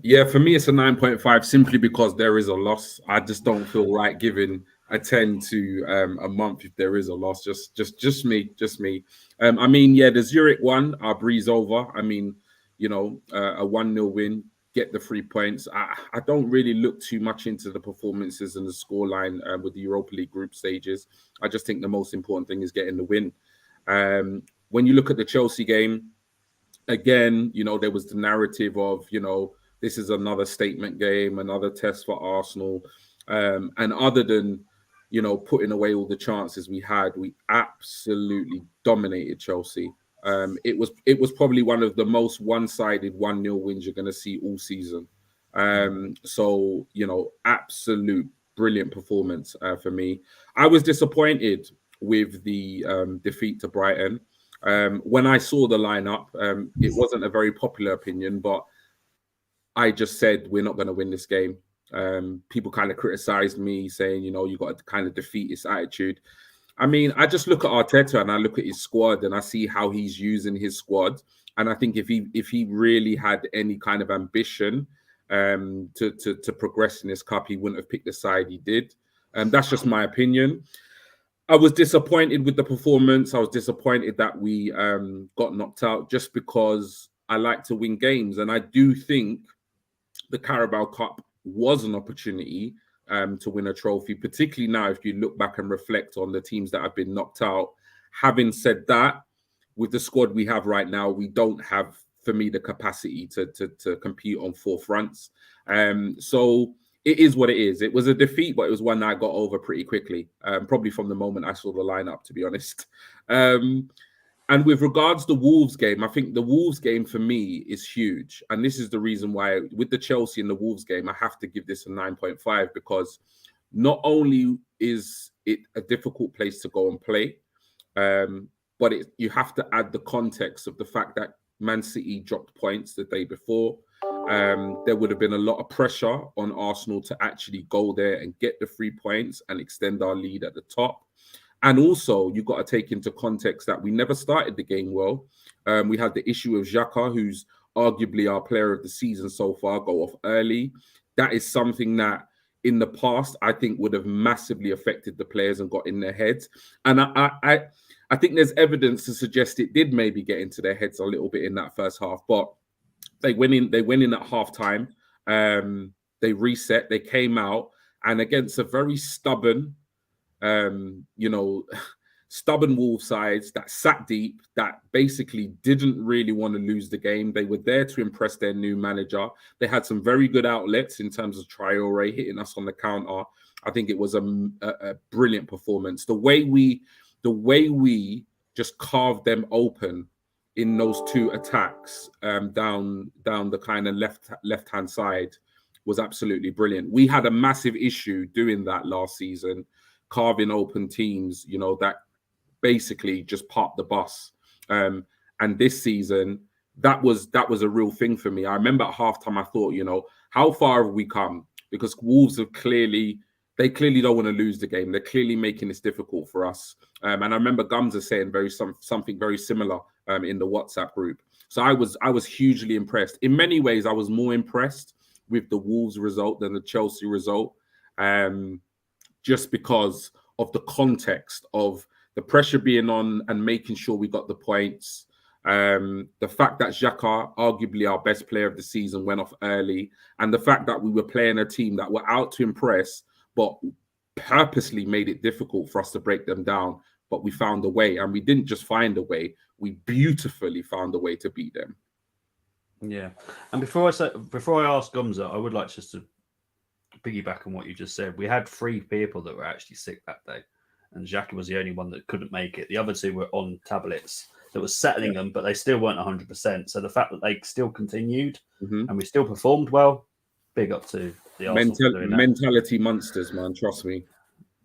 Yeah, for me it's a 9.5 simply because there is a loss. I just don't feel right giving a 10 to a month if there is a loss. Just me. I mean, yeah, the Zurich one, I'll breeze over. I mean, a 1-0 win, get the 3 points. I don't really look too much into the performances and the scoreline with the Europa League group stages. I just think the most important thing is getting the win. When you look at the Chelsea game, again, there was the narrative of, this is another statement game, another test for Arsenal. And other than, putting away all the chances we had, we absolutely dominated Chelsea. It was probably one of the most one-sided 1-0 wins you're going to see all season. So, absolute brilliant performance for me. I was disappointed with the defeat to Brighton. When I saw the lineup, it wasn't a very popular opinion, but I just said we're not going to win this game. People kind of criticized me, saying, you got a kind of defeatist attitude. I mean, I just look at Arteta and I look at his squad and I see how he's using his squad. And I think if he really had any kind of ambition to progress in this cup, he wouldn't have picked the side he did. That's just my opinion. I was disappointed with the performance. I was disappointed that we got knocked out just because I like to win games. And I do think the Carabao Cup was an opportunity to win a trophy, particularly now if you look back and reflect on the teams that have been knocked out. Having said that, with the squad we have right now, we don't have, for me, the capacity to compete on four fronts. So it is what it is. It was a defeat, but it was one that I got over pretty quickly, probably from the moment I saw the lineup, to be honest. And with regards to the Wolves game, I think the Wolves game for me is huge. And this is the reason why with the Chelsea and the Wolves game, I have to give this a 9.5 because not only is it a difficult place to go and play, but you have to add the context of the fact that Man City dropped points the day before. There would have been a lot of pressure on Arsenal to actually go there and get the 3 points and extend our lead at the top. And also, you've got to take into context that we never started the game well. We had the issue of Xhaka, who's arguably our player of the season so far, go off early. That is something that in the past, I think would have massively affected the players and got in their heads. And I think there's evidence to suggest it did maybe get into their heads a little bit in that first half. But they went in at halftime. They reset, they came out, and against a very stubborn, stubborn Wolves sides that sat deep, that basically didn't really want to lose the game. They were there to impress their new manager. They had some very good outlets in terms of Traore hitting us on the counter. I think it was a brilliant performance. The way we just carved them open in those two attacks down the kind of left-hand side was absolutely brilliant. We had a massive issue doing that last season, carving open teams, that basically just parked the bus. And this season, that was a real thing for me. I remember at halftime, I thought, how far have we come? Because Wolves have clearly don't want to lose the game. They're clearly making this difficult for us. And I remember Gumsa saying something very similar in the WhatsApp group. So I was hugely impressed. In many ways, I was more impressed with the Wolves result than the Chelsea result, just because of the context of the pressure being on and making sure we got the points. The fact that Xhaka, arguably our best player of the season, went off early, and the fact that we were playing a team that were out to impress, but purposely made it difficult for us to break them down. But we found a way, and we didn't just find a way, we beautifully found a way to beat them. Yeah. And before I ask Gumsa, I would like just to piggyback on what you just said. We had 3 people that were actually sick that day, and Xhaka was the only one that couldn't make it. The other 2 were on tablets that was settling them, but they still weren't 100%. So the fact that they still continued and we still performed well, big up to the Arsenal. Mentality monsters, man. Trust me.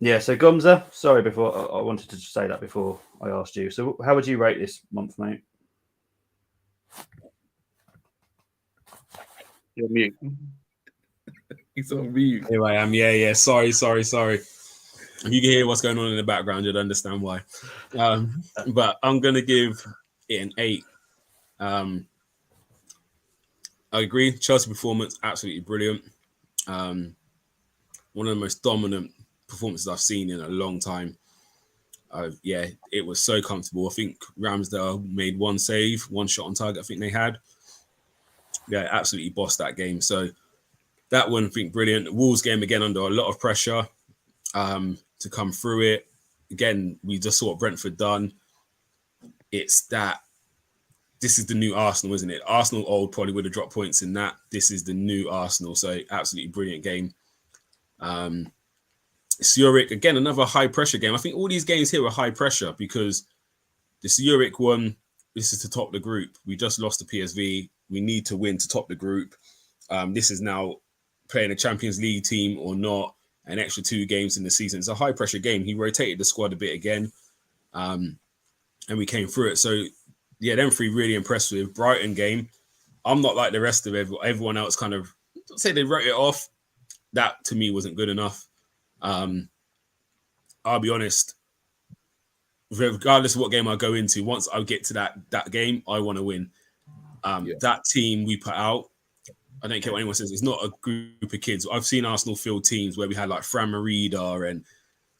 Yeah. So Gumsa, sorry, before I wanted to say that before I asked you. So how would you rate this month, mate? You're mute. He's on mute. Here I am. Yeah. Sorry. If you can hear what's going on in the background, you'll understand why. But I'm going to give it an 8. I agree. Chelsea performance, absolutely brilliant. One of the most dominant performances I've seen in a long time. It was so comfortable. I think Ramsdale made 1 save, 1 shot on target, I think they had. Yeah, absolutely bossed that game. So that one, I think, brilliant. The Wolves game, again, under a lot of pressure to come through it. Again, we just saw what Brentford done. It's that this is the new Arsenal, isn't it? Arsenal old probably would have dropped points in that. This is the new Arsenal. So absolutely brilliant game. Zurich, again, another high pressure game. I think all these games here are high pressure because the Zurich one, this is to top the group. We just lost to PSV. We need to win to top the group. This is now playing a Champions League team or not, an extra 2 games in the season. It's a high pressure game. He rotated the squad a bit again, and we came through it. So, yeah, them 3 really impressed with. Brighton game, I'm not like the rest of everyone else kind of, don't say they wrote it off. That, to me, wasn't good enough. I'll be honest, regardless of what game I go into, once I get to that game, I want to win. That team we put out, I don't care what anyone says, it's not a group of kids. I've seen Arsenal field teams where we had like Fran Merida and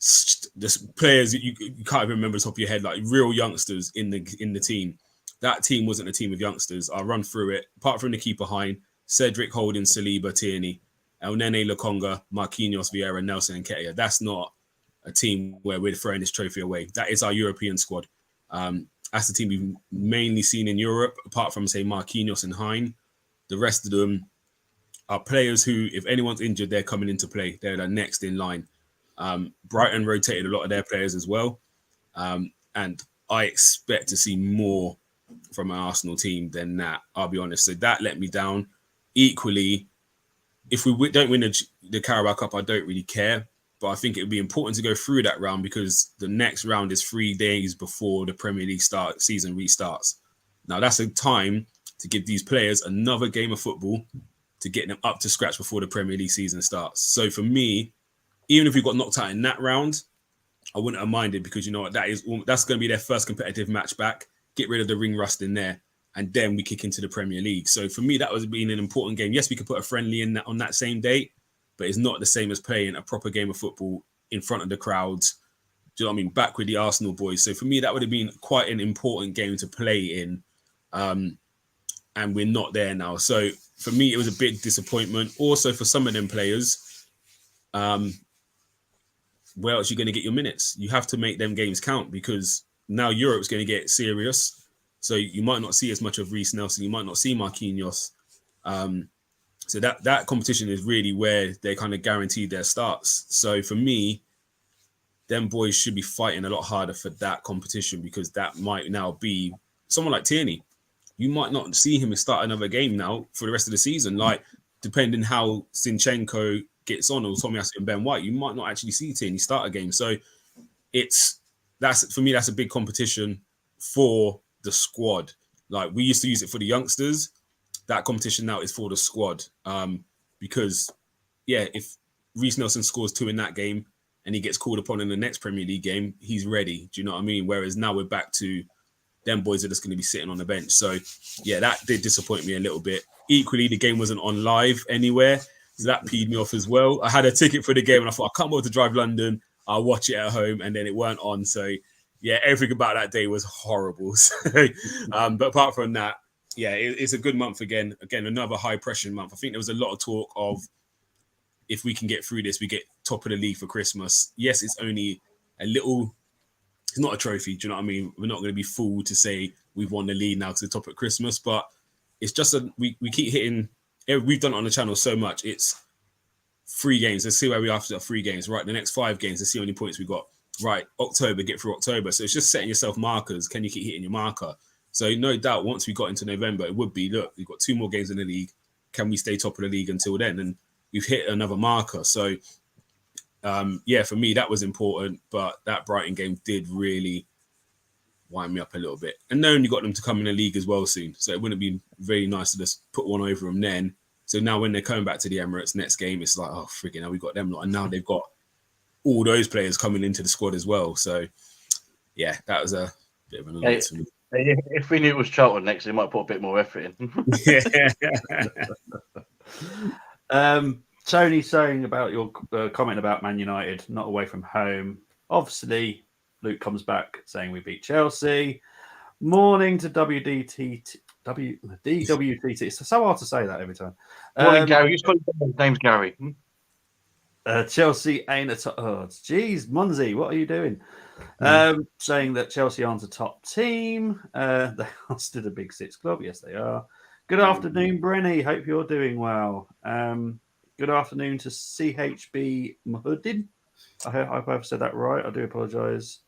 just players that you can't even remember the top of your head, like real youngsters in the team. That team wasn't a team of youngsters. I'll run through it. Apart from the keeper behind, Cedric, Holding, Saliba, Tierney, El Nene, Lokonga, Marquinhos, Vieira, Nelson, and Ketia. That's not a team where we're throwing this trophy away. That is our European squad. That's the team we've mainly seen in Europe, apart from, say, Marquinhos and Hein. The rest of them are players who, if anyone's injured, they're coming into play. They're the next in line. Brighton rotated a lot of their players as well. And I expect to see more from an Arsenal team than that, I'll be honest. So that let me down. Equally, if we don't win the Carabao Cup, I don't really care. But I think it would be important to go through that round because the next round is 3 days before the Premier League season restarts. Now, that's a time to give these players another game of football to get them up to scratch before the Premier League season starts. So for me, even if we got knocked out in that round, I wouldn't have minded because you know what, that's going to be their first competitive match back. Get rid of the ring rust in there, and then we kick into the Premier League. So for me, that was being an important game. Yes, we could put a friendly in on that same date, but it's not the same as playing a proper game of football in front of the crowds. Do you know what I mean? Back with the Arsenal boys. So for me, that would have been quite an important game to play in. And we're not there now. So for me, it was a big disappointment. Also for some of them players, where else are you going to get your minutes? You have to make them games count because now Europe's going to get serious. So you might not see as much of Reece Nelson. You might not see Marquinhos. So that competition is really where they kind of guaranteed their starts. So for me, them boys should be fighting a lot harder for that competition because that might now be someone like Tierney. You might not see him start another game now for the rest of the season. Like, depending how Zinchenko gets on or Tomiyasu and Ben White, you might not actually see Tierney start a game. So that's for me, that's a big competition for the squad. Like, we used to use it for the youngsters. That competition now is for the squad. Because, yeah, if Reece Nelson scores 2 in that game and he gets called upon in the next Premier League game, he's ready. Do you know what I mean? Whereas now we're back to them boys are just going to be sitting on the bench. So, yeah, that did disappoint me a little bit. Equally, the game wasn't on live anywhere. So that peed me off as well. I had a ticket for the game and I thought, I can't bother to drive London. I'll watch it at home. And then it weren't on. So, yeah, everything about that day was horrible. So, but apart from that, yeah, it's a good month again. Again, another high-pressure month. I think there was a lot of talk of if we can get through this, we get top of the league for Christmas. Yes, it's only a little... It's not a trophy, do you know what I mean? We're not going to be fooled to say we've won the league now to the top at Christmas, but it's just we keep hitting... We've done it on the channel so much. It's 3 games. Let's see where we are after 3 games. Right, the next 5 games, let's see how many points we got. Right, October, get through October. So it's just setting yourself markers. Can you keep hitting your marker? So no doubt, once we got into November, it would be, look, we've got 2 more games in the league. Can we stay top of the league until then? And we've hit another marker. So, yeah, for me, that was important. But that Brighton game did really wind me up a little bit. And knowing you got them to come in the league as well soon. So it wouldn't be very nice to just put one over them then. So now when they're coming back to the Emirates next game, it's like, oh, freaking hell, we got them. And now they've got all those players coming into the squad as well. So, yeah, that was a bit of an annoyance for me. If we knew it was Charlton next, they might put a bit more effort in. Tony saying about your comment about Man United, not away from home. Obviously, Luke comes back saying we beat Chelsea. Morning to DWTT. It's so hard to say that every time. Morning, Gary. You just got his name's Gary. Chelsea ain't a top. Oh, geez, Munzi, what are you doing? Saying that Chelsea aren't a top team. They are still a Big Six club. Yes, they are. Good afternoon, Brenny. Hope you're doing well. Good afternoon to CHB Mahuddin. I hope I've said that right. I do apologise.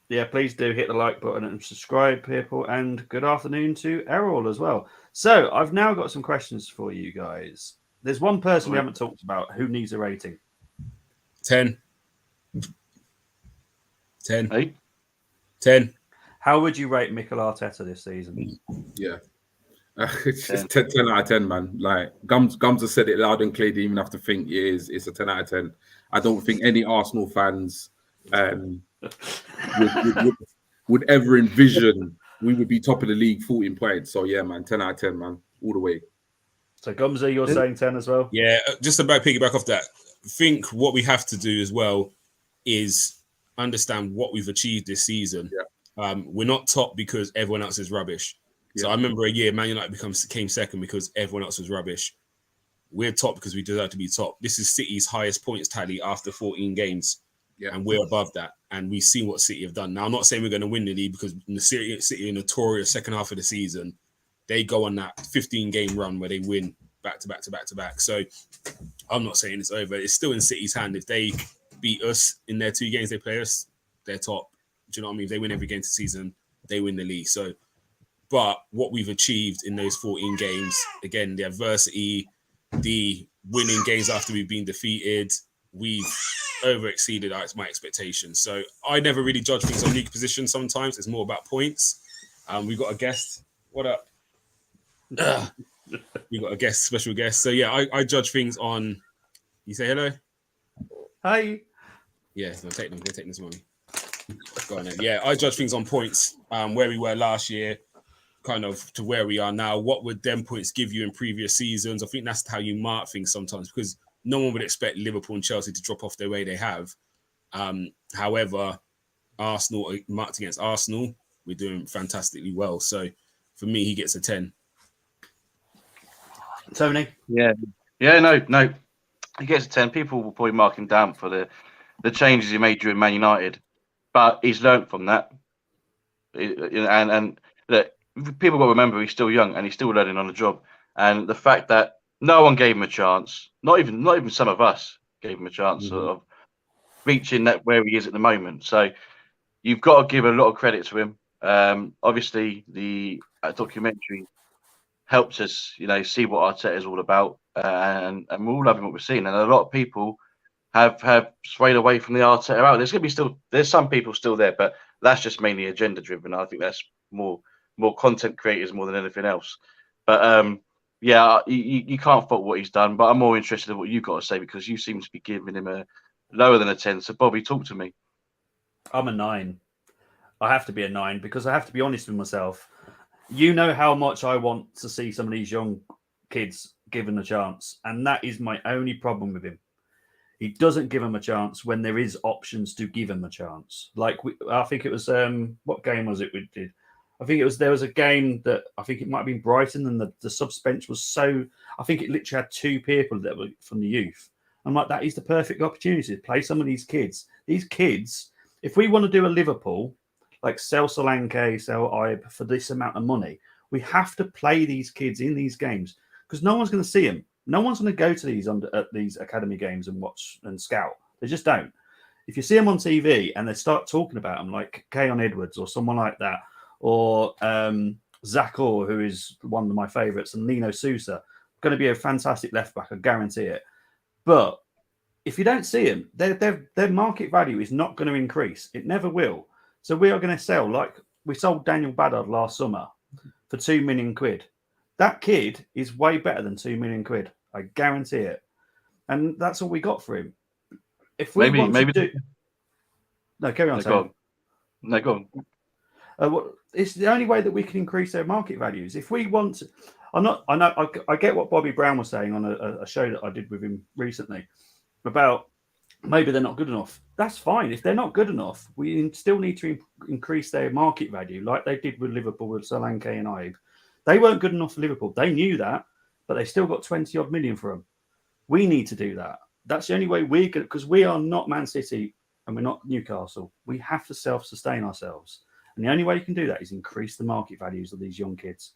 Yeah, please do hit the like button and subscribe, people. And good afternoon to Errol as well. So I've now got some questions for you guys. There's one person we haven't talked about who needs a rating. 10. 10. Hey? 10. How would you rate Mikel Arteta this season? Yeah. It's just 10 out of 10, man. Like, Gumsa said it loud and clear. Didn't even have to think. It's a 10 out of 10. I don't think any Arsenal fans would ever envision we would be top of the league 14 points. So, yeah, man, 10 out of 10, man, all the way. So, Gumsa, you're saying 10 as well? Yeah, just about piggyback off that. I think what we have to do as well is understand what we've achieved this season. Yeah. We're not top because everyone else is rubbish. So I remember a year Man United came second because everyone else was rubbish. We're top because we deserve to be top. This is City's highest points tally after 14 games. Yeah. And we're above that. And we've seen what City have done. Now, I'm not saying we're going to win the league because City are notorious second half of the season. They go on that 15-game run where they win back to back to back to back. So I'm not saying it's over. It's still in City's hand. If they beat us in their 2 games they play us, they're top. Do you know what I mean? If they win every game of the season, they win the league. So, but what we've achieved in those 14 games, again, the adversity, the winning games after we've been defeated, we've over-exceeded my expectations. So I never really judge things on league position sometimes. It's more about points. We've got a guest. What up? We've got a guest, special guest. So, yeah, I judge things on... You say hello? Hi. Yeah, no, take them. Go take this money. Go on then. Yeah, I judge things on points. Where we were last year, kind of to where we are now. What would them points give you in previous seasons? I think that's how you mark things sometimes because no one would expect Liverpool and Chelsea to drop off the way they have. However, Arsenal, marked against Arsenal, we're doing fantastically well. So for me, he gets a 10. Tony? Yeah, no. he gets a 10. People will probably mark him down for the changes he made during Man United, but he's learnt from that. And look, people got to remember he's still young and he's still learning on the job. And the fact that no one gave him a chance, not even some of us gave him a chance of reaching that where he is at the moment. So you've got to give a lot of credit to him. Obviously, the documentary helps us, see what Arteta is all about, and we're all loving what we're seeing. And a lot of people have swayed away from the Arteta out. There's some people still there, but that's just mainly agenda driven. I think that's more content creators more than anything else. But yeah, you can't fault what he's done. But I'm more interested in what you've got to say, because you seem to be giving him a lower than a 10. So Bobby, talk to me. I'm a 9. I have to be a 9 because I have to be honest with myself. You know how much I want to see some of these young kids given a chance, and that is my only problem with him. He doesn't give them a chance when there is options to give him a chance. Like I think it was what game was it we did? I think there was a game that I think it might have been Brighton, and the subs bench was so. I think it literally had 2 people that were from the youth. I'm like, that is the perfect opportunity to play some of these kids. These kids, if we want to do a Liverpool, like sell Solanke, sell Ibe for this amount of money, we have to play these kids in these games because no one's going to see them. No one's going to go to these academy games and watch and scout. They just don't. If you see them on TV and they start talking about them, like Keon Edwards or someone like that, or Zach Orr, who is one of my favourites, and Lino Sousa, going to be a fantastic left back, I guarantee it. But if you don't see them, their market value is not going to increase. It never will. So we are going to sell, like we sold Daniel Baddard last summer for £2 million. That kid is way better than £2 million. I guarantee it. And that's all we got for him. If we no, carry on. Go on. It's the only way that we can increase their market values. If we want to, I get what Bobby Brown was saying on a show that I did with him recently about maybe they're not good enough. That's fine. If they're not good enough, we still need to increase their market value like they did with Liverpool with Solanke and Ibe. They weren't good enough for Liverpool. They knew that, but they still got 20 odd million for them. We need to do that. That's the only way we're good, because we are not Man City and we're not Newcastle. We have to self-sustain ourselves. And the only way you can do that is increase the market values of these young kids.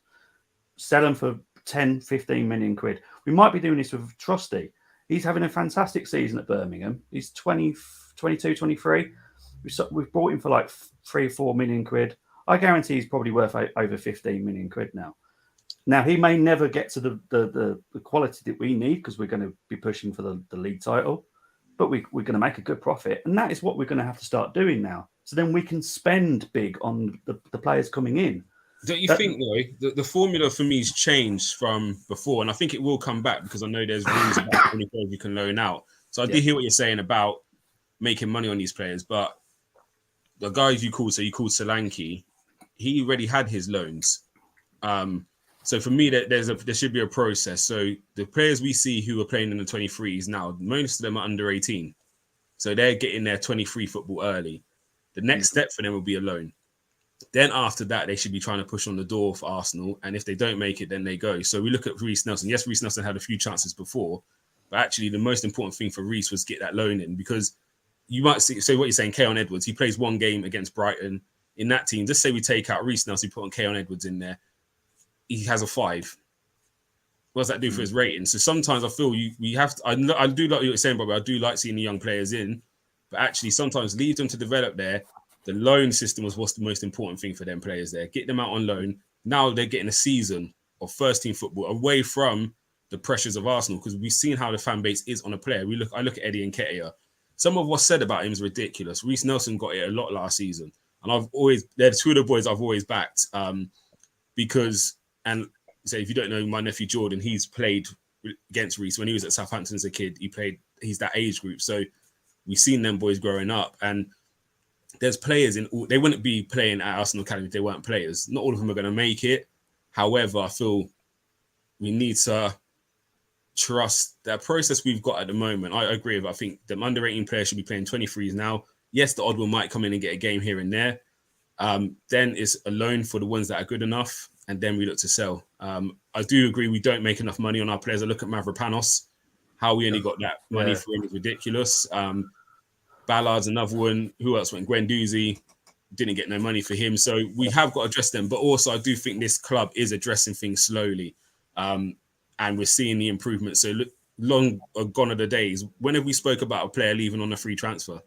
Sell them for 10, 15 million quid. We might be doing this with Trusty. He's having a fantastic season at Birmingham. He's 22, 23. We've bought him for like 3 or 4 million quid. I guarantee he's probably worth over 15 million quid now. Now, he may never get to the quality that we need because we're going to be pushing for the league title, but we're going to make a good profit. And that is what we're going to have to start doing now. So then we can spend big on the players coming in. Don't you think, though, the formula for me has changed from before? And I think it will come back because I know there's rules about how many players you can loan out. So I do hear what you're saying about making money on these players. But the guys you called Solanke, he already had his loans. So for me, there should be a process. So the players we see who are playing in the 23s now, most of them are under 18. So they're getting their 23 football early. The next step for them will be a loan. Then after that, they should be trying to push on the door for Arsenal. And if they don't make it, then they go. So we look at Reece Nelson. Yes, Reece Nelson had a few chances before. But actually, the most important thing for Reece was get that loan in. Because you might see, so what you're saying, Keon Edwards, he plays one game against Brighton. In that team, just say we take out Reece Nelson, put on Keon Edwards in there. He has a 5. What does that do for his rating? So sometimes I feel we have to, I do like what you're saying, Bobby. I do like seeing the young players in. But actually, sometimes leave them to develop there. The loan system was what's the most important thing for them players there. Get them out on loan. Now they're getting a season of first-team football away from the pressures of Arsenal because we've seen how the fan base is on a player. I look at Eddie Nketiah. Some of what's said about him is ridiculous. Reece Nelson got it a lot last season. And they're 2 of the boys I've always backed because, and say if you don't know my nephew Jordan, he's played against Reece when he was at Southampton as a kid. He's that age group. So we've seen them boys growing up, and there's players they wouldn't be playing at Arsenal Academy if they weren't players. Not all of them are going to make it. However, I feel we need to trust that process we've got at the moment. I agree with. I think the under 18 players should be playing 23s now. Yes, the odd one might come in and get a game here and there. Then it's a loan for the ones that are good enough, and then we look to sell. I do agree we don't make enough money on our players. I look at Mavropanos. How we only got that money Yeah. for him is ridiculous. Ballard's another one. Who else went? Guendouzi didn't get no money for him. So we have got to address them. But also, I do think this club is addressing things slowly. And we're seeing the improvement. So look, long gone are the days. Whenever we spoke about a player leaving on a free transfer,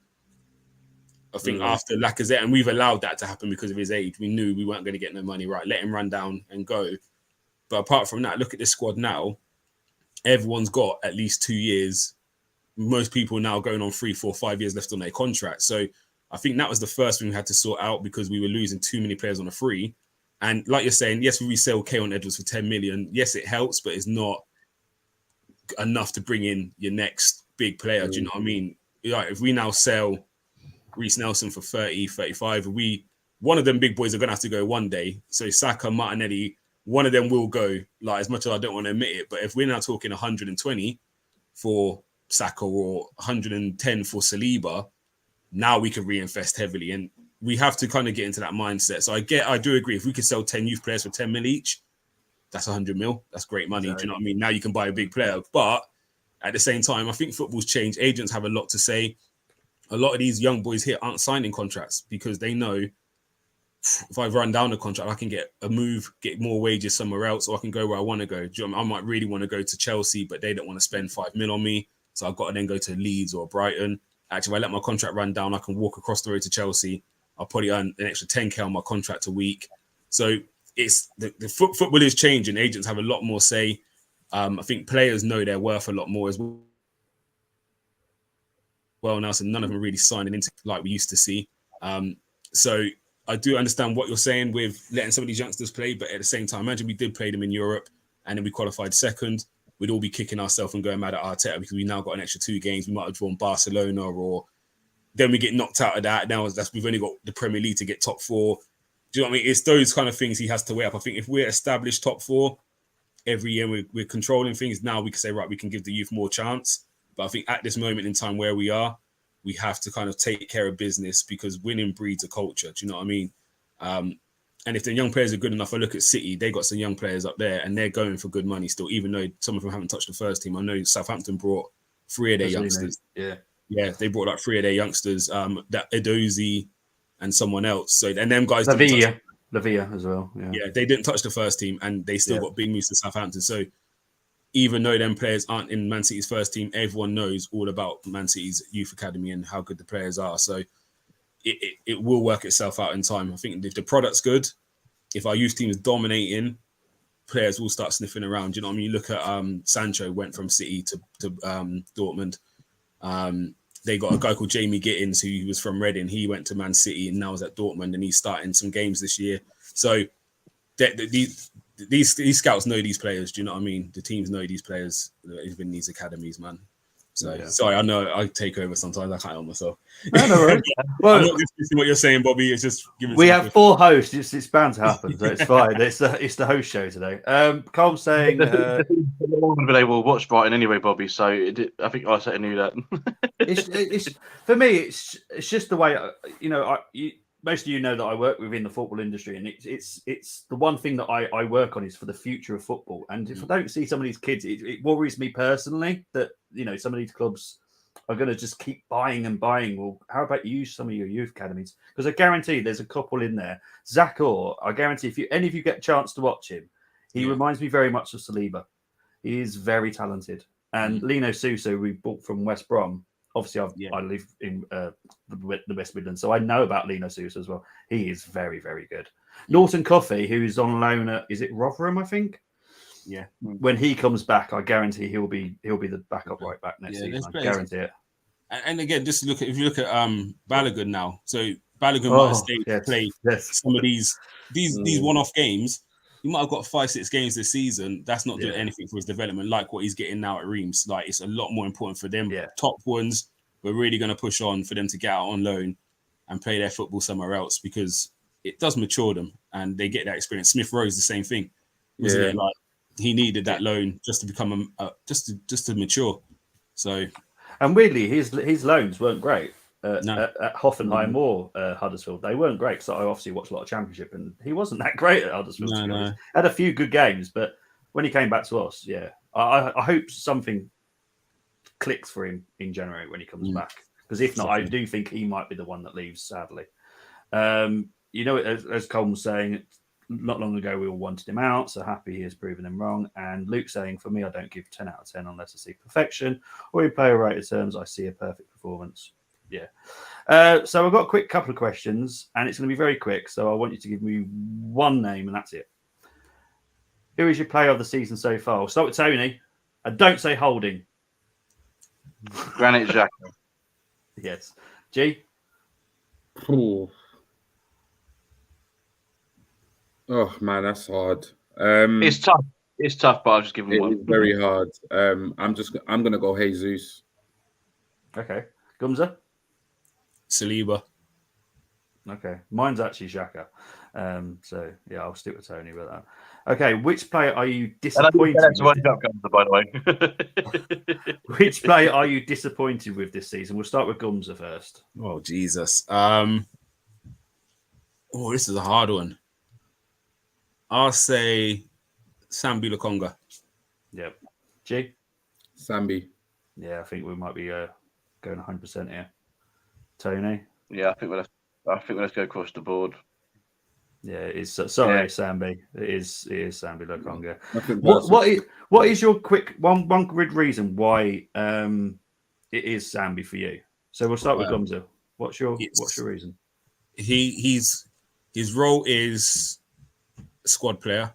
I think after Lacazette, and we've allowed that to happen because of his age, we knew we weren't going to get no money, right? Let him run down and go. But apart from that, look at this squad now. Everyone's got at least 2 years. Most people now going on 3, 4, 5 years left on their contract. So I think that was the first thing we had to sort out because we were losing too many players on a free. And like you're saying, yes, we resell Keon Edwards for 10 million. Yes, it helps, but it's not enough to bring in your next big player. Do you know what I mean? Like, if we now sell Reece Nelson for 30, 35, one of them big boys are going to have to go one day. So Saka, Martinelli, one of them will go, like, as much as I don't want to admit it. But if we're now talking 120 for Saka or 110 for Saliba, now we can reinvest heavily. And we have to kind of get into that mindset. So I do agree. If we could sell 10 youth players for 10 mil each, that's 100 mil. That's great money. Do you know what I mean? Now you can buy a big player. But at the same time, I think football's changed. Agents have a lot to say. A lot of these young boys here aren't signing contracts because they know if I run down the contract, I can get a move, get more wages somewhere else, or I can go where I want to go. Do you know what I mean? I might really want to go to Chelsea, but they don't want to spend 5 mil on me. So I've got to then go to Leeds or Brighton. Actually, if I let my contract run down, I can walk across the road to Chelsea. I'll probably earn an extra 10K on my contract a week. So it's the football is changing. Agents have a lot more say. I think players know their worth a lot more as well now. So none of them are really signing into like we used to see. So I do understand what you're saying with letting some of these youngsters play, but at the same time, imagine we did play them in Europe and then we qualified second. We'd all be kicking ourselves and going mad at Arteta because we now got an extra 2 games. We might have drawn Barcelona, or then we get knocked out of that. Now we've only got the Premier League to get top 4. Do you know what I mean? It's those kind of things he has to weigh up. I think if we're established top 4 every year, we're controlling things. Now we can say, right, we can give the youth more chance. But I think at this moment in time where we are, we have to kind of take care of business because winning breeds a culture. Do you know what I mean? And if the young players are good enough, I look at City, they got some young players up there and they're going for good money still, even though some of them haven't touched the first team. I know Southampton brought 3 of their youngsters. Yeah, they brought like 3 of their youngsters, that Edozie and someone else. So, and them guys... Lavia as well. Yeah, they didn't touch the first team and they still got big moves to Southampton. So even though them players aren't in Man City's first team, everyone knows all about Man City's youth academy and how good the players are. So it will work itself out in time. I think if the product's good, if our youth team is dominating, players will start sniffing around. You know what I mean? You look at Sancho went from City to Dortmund. They got a guy called Jamie Gittins who was from Reading. He went to Man City and now is at Dortmund and he's starting some games this year. So these scouts know these players. Do you know what I mean? The teams know these players in these academies, man. So sorry, I know I take over sometimes. I can't help myself. No, no worries. Well, I'm not listening to what you're saying, Bobby. It's just we have 4 hosts. It's bound to happen, so it's fine. It's the host show today. Cole's saying they will watch Brighton anyway, Bobby. So I think I knew that. it's for me. It's just the way most of you know that I work within the football industry, and it's the one thing that I work on is for the future of football. And if I don't see some of these kids, it worries me personally that some of these clubs are going to just keep buying and buying. Well, how about you use some of your youth academies? Because I guarantee there's a couple in there. Zach Orr, I guarantee if any of you get a chance to watch him, he reminds me very much of Saliba. He is very talented. And Lino Sousa, we bought from West Brom. Obviously, I live in the West Midlands, so I know about Lino Sousa as well. He is very, very good. Norton Coffey, who's on loan at, is it Rotherham, I think? Yeah. When he comes back, I guarantee he'll be the backup right back next season. I guarantee it. And again, if you look at Balogun now, so Balogun might have stayed to play some of these one-off games. He might have got 5-6 games this season. That's not doing anything for his development, like what he's getting now at Reims. Like, it's a lot more important for them. Top ones, we're really going to push on for them to get out on loan and play their football somewhere else because it does mature them and they get that experience. Smith Rowe is the same thing. Wasn't it? Like, he needed that loan just to become just to mature. So, and weirdly, his loans weren't great. At Hoffenheim or Huddersfield, they weren't great. So I obviously watched a lot of Championship, and he wasn't that great at Huddersfield. Had a few good games, but when he came back to us, I hope something clicks for him in January when he comes back. Because if not, I do think he might be the one that leaves, sadly. As Colm was saying, not long ago we all wanted him out, so happy he has proven them wrong. And Luke saying, for me, I don't give 10 out of 10 unless I see perfection, or in player-rated terms, I see a perfect performance. Yeah. So I've got a quick couple of questions, and it's going to be very quick, so I want you to give me one name, and that's it. Who is your player of the season so far? We'll start with Tony. And don't say Holding. Granit Xhaka. Yes. G? Oh man, that's hard. It's tough. It's tough, but I'll just give him one. It's very hard. I'm gonna go Jesus. Okay. Gumsa? Saliba. Okay. Mine's actually Xhaka. So yeah, I'll stick with Tony with that. Okay, which player are you disappointed with? By the way. Which player are you disappointed with this season? We'll start with Gumsa first. Oh Jesus. This is a hard one. I'll say Sambi Lokonga. Yep. G? Sambi. Yeah, I think we might be going 100% here. Tony? Yeah, I think we'll have to go across the board. Yeah, it is. Sorry, Sambi. It is Sambi Lokonga. Mm-hmm. What is your quick one grid reason why it is Sambi for you? So we'll start with Gumsa. What's your reason? His role is squad player.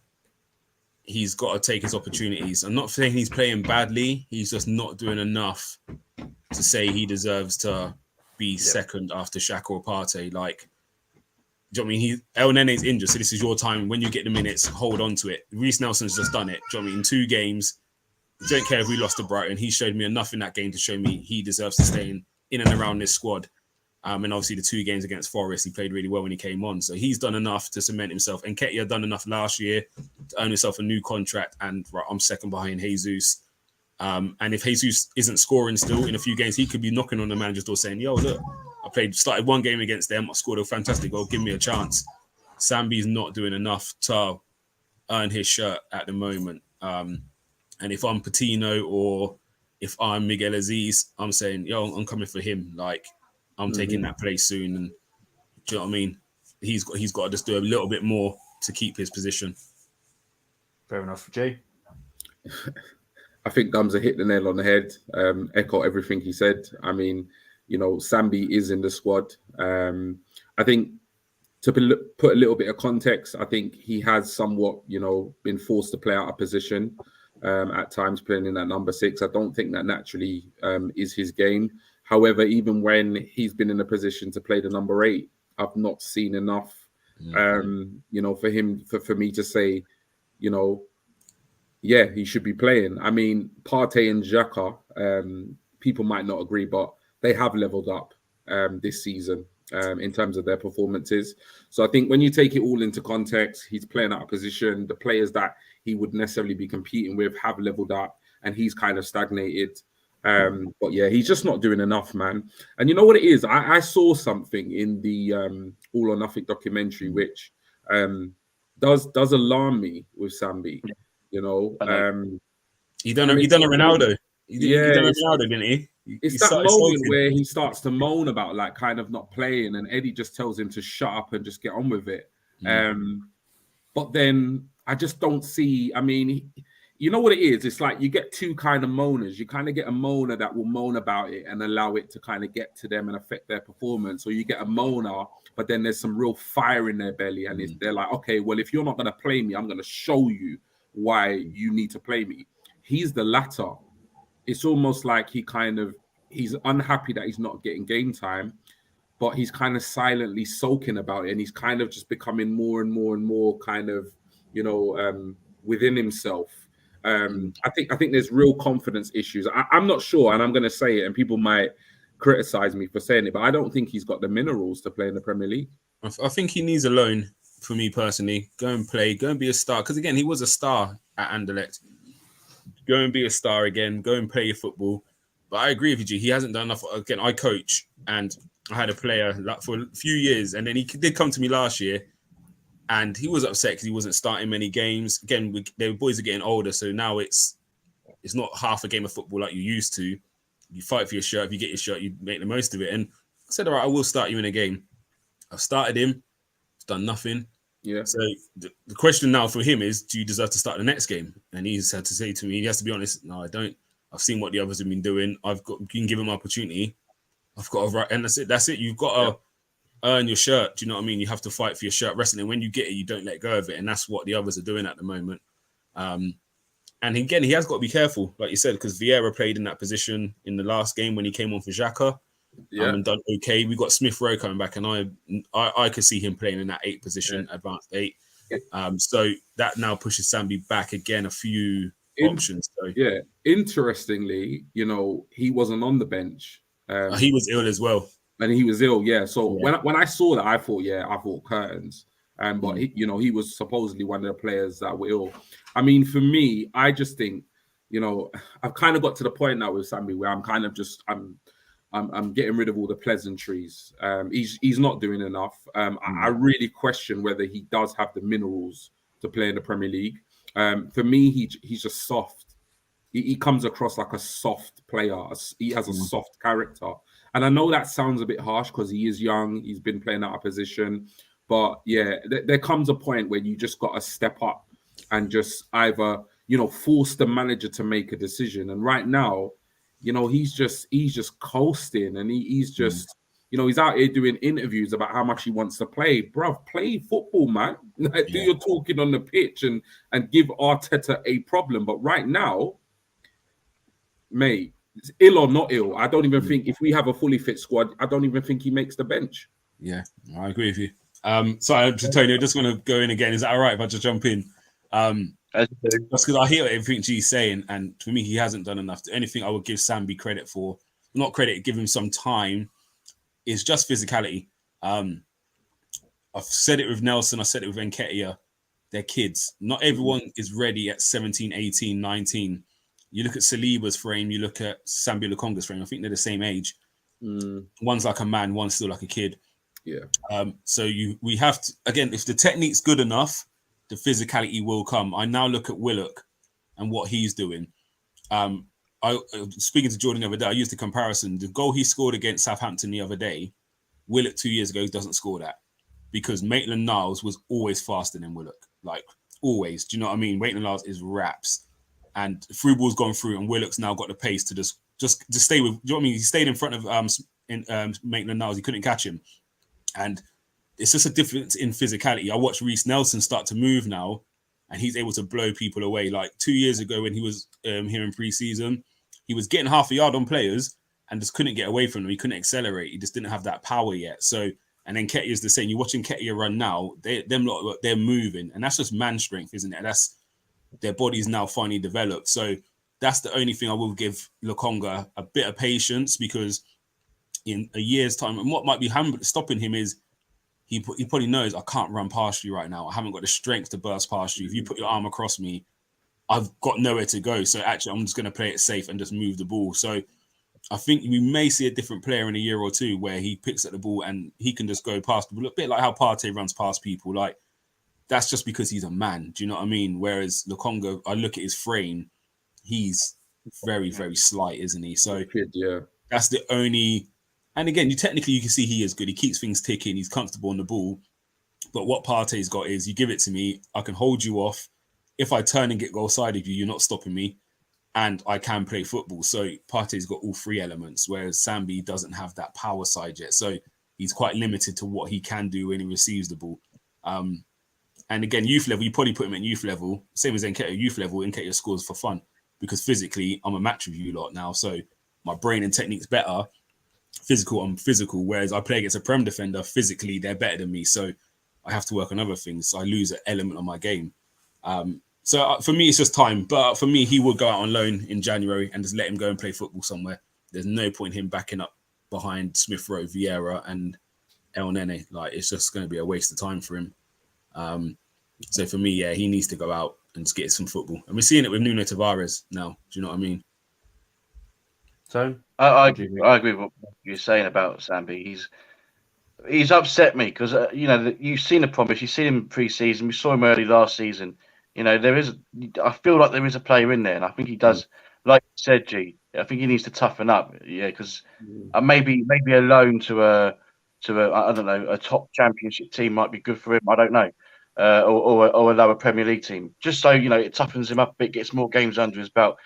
He's got to take his opportunities. I'm not saying he's playing badly. He's just not doing enough to say he deserves to be second after Xhaka or Partey. Like, do you know what I mean? El Nene's injured, so this is your time. When you get the minutes, hold on to it. Reece Nelson's just done it. Do you know what I mean? In 2 games, don't care if we lost to Brighton. He showed me enough in that game to show me he deserves to stay in and around this squad. And obviously the 2 games against Forest, he played really well when he came on. So he's done enough to cement himself. And Nketiah done enough last year to earn himself a new contract. And I'm second behind Jesus. And if Jesus isn't scoring still in a few games, he could be knocking on the manager's door saying, yo, look, started 1 game against them. I scored a fantastic goal. Give me a chance. Sambi's not doing enough to earn his shirt at the moment. And if I'm Patino or if I'm Miguel Aziz, I'm saying, yo, I'm coming for him. Like, I'm taking that place soon. And do you know what I mean? He's got to just do a little bit more to keep his position. Fair enough. Jay? I think Gumsa hit the nail on the head. Echo everything he said. I mean, Sambi is in the squad. I think to put a little bit of context, I think he has somewhat, been forced to play out of position at times, playing in that number 6. I don't think that naturally is his game. However, even when he's been in a position to play the number 8, I've not seen enough, for me to say, yeah, he should be playing. I mean, Partey and Xhaka, people might not agree, but they have leveled up this season in terms of their performances. So I think when you take it all into context, he's playing out of position. The players that he would necessarily be competing with have leveled up, and he's kind of stagnated. But yeah, he's just not doing enough, man. And you know what it is? I saw something in the All or Nothing documentary, which does alarm me with Sambi. He done a Ronaldo. He done a Ronaldo, didn't he? It's that moment where he starts to moan about like kind of not playing, and Eddie just tells him to shut up and just get on with it. But then I just don't see. I mean, you know what it is? It's like you get 2 kind of moaners. You kind of get a moaner that will moan about it and allow it to kind of get to them and affect their performance. Or you get a moaner, but then there's some real fire in their belly, and they're like, okay, well, if you're not going to play me, I'm going to show you why you need to play me. He's the latter. It's almost like he's unhappy that he's not getting game time, but he's kind of silently sulking about it, and he's kind of just becoming more and more and more kind of, within himself. I think there's real confidence issues. I'm not sure, and I'm going to say it, and people might criticize me for saying it, but I don't think he's got the minerals to play in the Premier League. I think he needs a loan, for me personally. Go and play, go and be a star. Because again, he was a star at Anderlecht. Go and be a star again. Go and play your football. But I agree with you, he hasn't done enough. Again, I coach, and I had a player for a few years, and then he did come to me last year, and he was upset because he wasn't starting many games. Again, the boys are getting older, so now it's not half a game of football like you used to. You fight for your shirt. If you get your shirt, you make the most of it. And I said, all right, I will start you in a game. I've started him. He's done nothing. Yeah. So the question now for him is, do you deserve to start the next game? And he's had to say to me, he has to be honest, no, I don't. I've seen what the others have been doing. You can give him opportunity. I've got to, and that's it. You've got to earn your shirt. Do you know what I mean? You have to fight for your shirt wrestling. And when you get it, you don't let go of it. And that's what the others are doing at the moment. And again, he has got to be careful, like you said, because Vieira played in that position in the last game when he came on for Xhaka. And done okay. We got Smith Rowe coming back, and I could see him playing in that 8 position, advanced 8. So that now pushes Sambi back again a few options. So interestingly, he wasn't on the bench. He was ill as well, and he was ill. So when I saw that, I thought curtains. But he was supposedly one of the players that were ill. I mean, for me, I just think, I've kind of got to the point now with Sambi where I'm kind of just I'm getting rid of all the pleasantries. He's not doing enough. I really question whether he does have the minerals to play in the Premier League. For me, he's just soft. He comes across like a soft player. He has a soft character. And I know that sounds a bit harsh because he is young. He's been playing out of position. But yeah, there comes a point where you just got to step up and just either, force the manager to make a decision. And right now, he's just coasting, and he's just, he's out here doing interviews about how much he wants to play. Bruv, play football, man. Do your talking on the pitch and give Arteta a problem. But right now, mate, ill or not ill, I don't even think if we have a fully fit squad, I don't even think he makes the bench. Yeah, I agree with you. Sorry, Tony, I just want to go in again. Is that all right if I just jump in? Just because I hear everything G's saying, and for me, he hasn't done enough. Anything I would give Sambi credit for, not credit, give him some time, is just physicality. I've said it with Nelson, I said it with Nketiah. They're kids. Not everyone is ready at 17, 18, 19. You look at Saliba's frame, you look at Sambi Lukonga's frame. I think they're the same age. One's like a man, one's still like a kid. Yeah. So we have to, again, if the technique's good enough, the physicality will come. I now look at Willock and what he's doing. I speaking to Jordan the other day, I used the comparison. The goal he scored against Southampton the other day, Willock 2 years ago doesn't score that because Maitland-Niles was always faster than Willock. Like, always. Do you know what I mean? Maitland-Niles is raps. And through ball's gone through, and Willock's now got the pace to just stay with. Do you know what I mean? He stayed in front of Maitland-Niles. He couldn't catch him. And it's just a difference in physicality. I watched Reece Nelson start to move now, and he's able to blow people away. Like 2 years ago when he was here in pre-season, he was getting half a yard on players and just couldn't get away from them. He couldn't accelerate. He just didn't have that power yet. So, and then Nketiah's the same. You're watching Nketiah run now. They're moving, and that's just man strength, isn't it? That's their bodies now finally developed. So that's the only thing I will give Lukonga a bit of patience, because in a year's time, and what might be stopping him is he probably knows I can't run past you right now. I haven't got the strength to burst past you. If you put your arm across me, I've got nowhere to go. So actually, I'm just going to play it safe and just move the ball. So I think we may see a different player in a year or two where he picks up the ball and he can just go past people. A bit like how Partey runs past people. Like, that's just because he's a man. Do you know what I mean? Whereas Lukonga, I look at his frame, he's very, very slight, isn't he? So that's the only... And again, you can see he is good. He keeps things ticking. He's comfortable on the ball. But what Partey's got is, you give it to me, I can hold you off. If I turn and get goal side of you, you're not stopping me. And I can play football. So Partey's got all three elements, whereas Sambi doesn't have that power side yet. So he's quite limited to what he can do when he receives the ball. And again, youth level, you probably put him at youth level. Same as Nketiah, youth level, Nketiah scores for fun. Because physically, I'm a match with you lot now. So my brain and technique's better. Physical, I'm physical, whereas I play against a Prem defender, physically they're better than me, so I have to work on other things, so I lose an element of my game. So for me, it's just time, but for me, he would go out on loan in January and just let him go and play football somewhere. There's no point in him backing up behind Smith Rowe, Vieira and El Nene. Like, it's just going to be a waste of time for him. So for me, yeah, he needs to go out and just get some football, and we're seeing it with Nuno Tavares now. Do you know what I mean? So I agree with what you're saying about Sambi. He's upset me because you've seen the promise. You've seen him pre-season. We saw him early last season. I feel like there is a player in there, and I think he does. Like you said, G, I think he needs to toughen up. Yeah, because maybe a loan to a I don't know, a top Championship team might be good for him. I don't know, or a lower Premier League team, just so it toughens him up a bit, gets more games under his belt.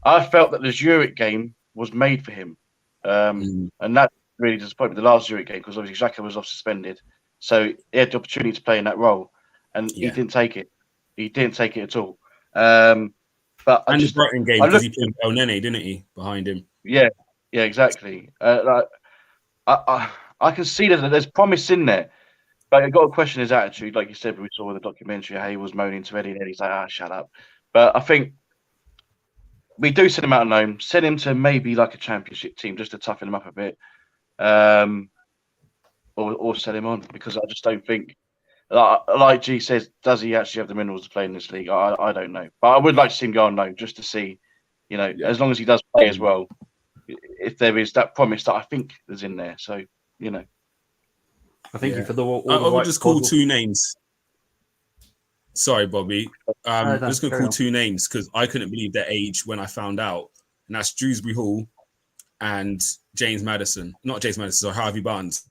I felt that the Zurich game was made for him, and that really disappointed me. The last Zurich game, because obviously Xhaka was off suspended, so he had the opportunity to play in that role, and he didn't take it. He didn't take it at all. But and the Brighton game, because he played El Nene, didn't he, behind him? Yeah, exactly. I can see that there's promise in there, but I got to question his attitude. Like you said, we saw in the documentary how he was moaning to Eddie, and Eddie's like, shut up. But I think we do send him out on loan, send him to maybe like a Championship team just to toughen him up a bit, or sell him on, because I just don't think, like G says, does he actually have the minerals to play in this league? I don't know, but I would like to see him go on loan just to see, as long as he does play as well, if there is that promise that I think is in there. So I think for the. I would just call two names. Sorry, Bobby. I'm just going to call two names because I couldn't believe their age when I found out, and that's Dewsbury Hall and James Maddison. Not James Maddison, sorry, Harvey Barnes.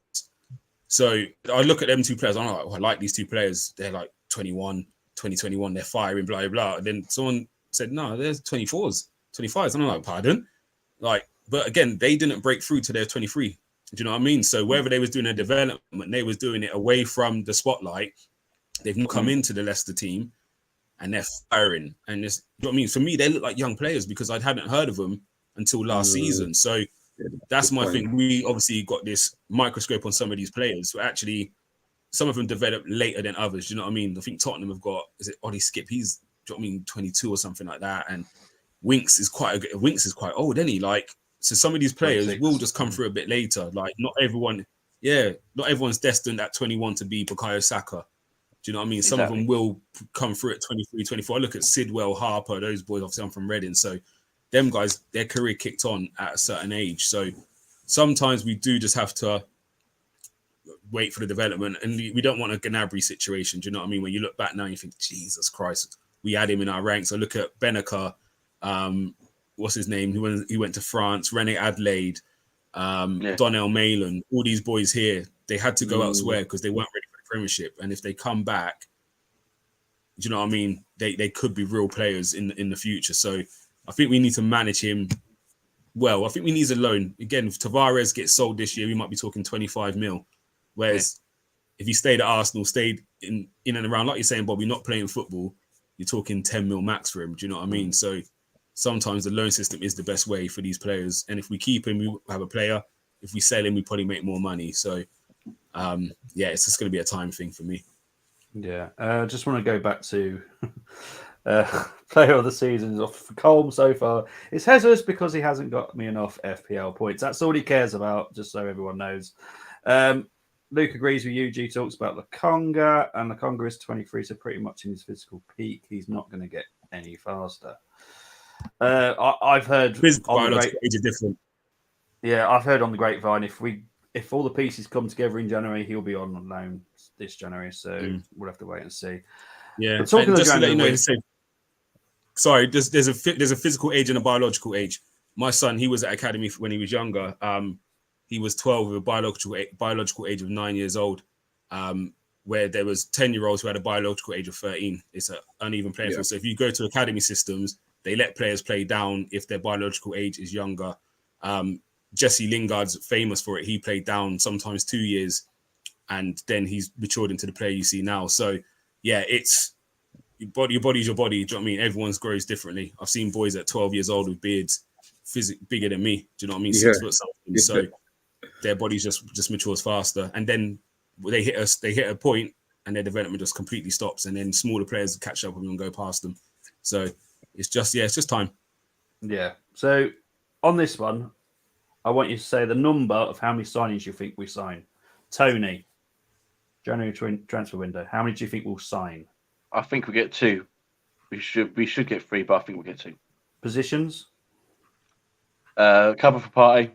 So I look at them two players. I'm like, I like these two players. They're like 2021. They're firing, blah, blah, blah. And then someone said, no, they're 24s, 25s. And I'm like, pardon? Like, but again, they didn't break through to their 23. Do you know what I mean? So wherever they was doing their development, they was doing it away from the spotlight. They've not come into the Leicester team and they're firing. And it's, you know what I mean? For me, they look like young players because I hadn't heard of them until last season. So that's my thing. We obviously got this microscope on some of these players. So actually, some of them developed later than others. Do you know what I mean? I think Tottenham have got, is it Ollie Skip? He's, do you know what I mean, 22 or something like that. And Winks is quite old, isn't he? Like, so some of these players 26. Will just come through a bit later. Like, not everyone's destined at 21 to be Bukayo Saka. Do you know what I mean? Some of them will come through at 23, 24. I look at Sidwell, Harper, those boys. Obviously, I'm from Reading. So them guys, their career kicked on at a certain age. So sometimes we do just have to wait for the development. And we don't want a Gnabry situation. Do you know what I mean? When you look back now, you think, Jesus Christ, we had him in our ranks. I look at Benacer, what's his name? He went to France, Rene Adelaide, Donnell Malin, all these boys here, they had to go elsewhere because they weren't ready for the Premiership. And if they come back, do you know what I mean? They could be real players in the future. So I think we need to manage him well. I think we need a loan. Again, if Tavares gets sold this year, we might be talking 25 mil. Whereas if he stayed at Arsenal, stayed in and around, like you're saying, Bobby, not playing football, you're talking 10 mil max for him. Do you know what I mean? So sometimes the loan system is the best way for these players. And if we keep him, we have a player. If we sell him, we probably make more money. So, it's just going to be a time thing for me. Yeah. Just want to go back to player of the season off for Colm so far. It's Jesus because he hasn't got me enough FPL points. That's all he cares about, just so everyone knows. Luke agrees with you. G talks about Lokonga, and Lokonga is 23, so pretty much in his physical peak. He's not going to get any faster. I've heard biological age is different. Yeah, I've heard on the grapevine if all the pieces come together in January, he'll be on loan this January. So we'll have to wait and see. Yeah, but talking just January, to let you know, sorry, there's a physical age and a biological age. My son, he was at academy when he was younger. He was 12 with a biological age of 9 years old. Where there was 10-year-olds who had a biological age of 13. It's an uneven playing field. So if you go to academy systems, they let players play down if their biological age is younger. Jesse Lingard's famous for it. He played down sometimes 2 years, and then he's matured into the player you see now. So, yeah, it's your body's your body. Do you know what I mean? Everyone's grows differently. I've seen boys at 12 years old with beards bigger than me. Do you know what I mean? 6 foot something. So their bodies just matures faster. And then they hit a point and their development just completely stops. And then smaller players catch up with them and go past them. So it's just time. Yeah. So on this one, I want you to say the number of how many signings you think we sign. Tony, January transfer window. How many do you think we'll sign? I think we get 2. We should get 3, but I think we'll get 2. Positions? Cover for Partey.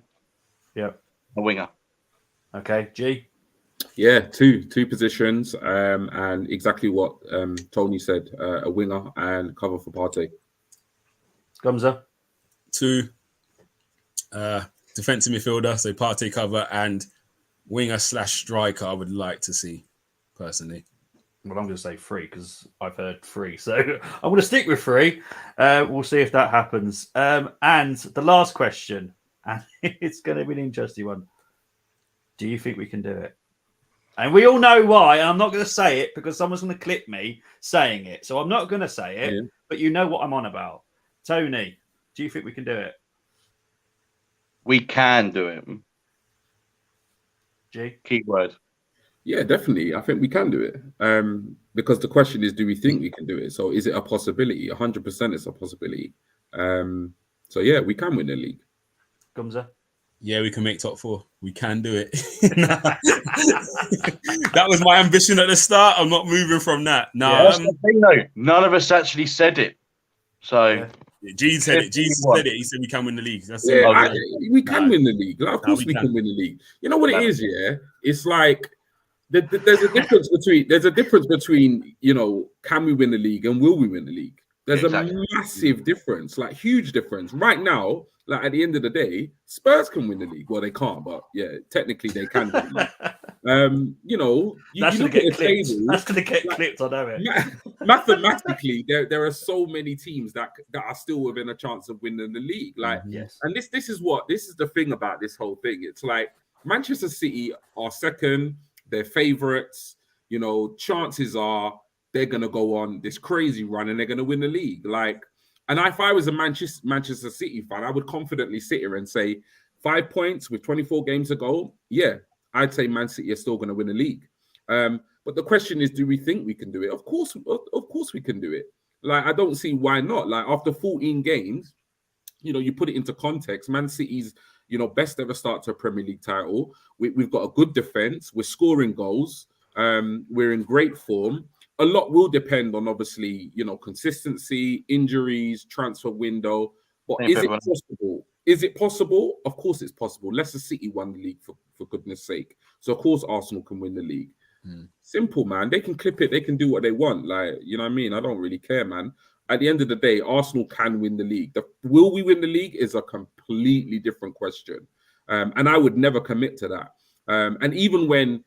Yeah. A winger. Okay. G? Yeah, two positions, and exactly what Tony said, a winger and cover for Partey. Gumsa? 2. Defensive midfielder, so Partey cover, and winger/striker. I would like to see personally. Well, I'm going to say 3 because I've heard 3. So I'm going to stick with 3. We'll see if that happens. And the last question, and it's going to be an interesting one. Do you think we can do it? And we all know why. And I'm not going to say it because someone's going to clip me saying it. So I'm not going to say it, but you know what I'm on about. Tony, do you think we can do it? We can do it. G? Keyword. Yeah, definitely. I think we can do it. Because the question is, do we think we can do it? So is it a possibility? 100% it's a possibility. So yeah, we can win the league. Gumsa? Yeah, we can make top 4. We can do it. That was my ambition at the start. I'm not moving from that. No, That's the thing, though. None of us actually said it. So G said it. G said it. He said we can win the league. That's it. Yeah, we can win the league. Like, of course we can win the league. You know what it is, yeah? It's like there's a difference between can we win the league and will we win the league? There's a massive difference, like huge difference. Right now, like at the end of the day, Spurs can win the league. Well, they can't, but yeah, technically they can win the league. That's going to get clipped. That's going to get clipped, I know it. Mathematically, there are so many teams that are still within a chance of winning the league. Like, yes. And this is the thing about this whole thing. It's like Manchester City are second, they're favourites. Chances are they're going to go on this crazy run and they're going to win the league. Like, and if I was a Manchester City fan, I would confidently sit here and say 5 points with 24 games to go. Yeah, I'd say Man City are still going to win the league. But the question is, do we think we can do it? Of course we can do it. Like, I don't see why not. Like, after 14 games, you put it into context. Man City's, best ever start to a Premier League title. We've got a good defense. We're scoring goals. We're in great form. A lot will depend on, obviously, consistency, injuries, transfer window. But is it possible? Is it possible? Of course it's possible. Leicester City won the league, for goodness sake. So, of course, Arsenal can win the league. Simple, man. They can clip it. They can do what they want. Like, you know what I mean? I don't really care, man. At the end of the day, Arsenal can win the league. Will we win the league is a completely different question. And I would never commit to that. And even when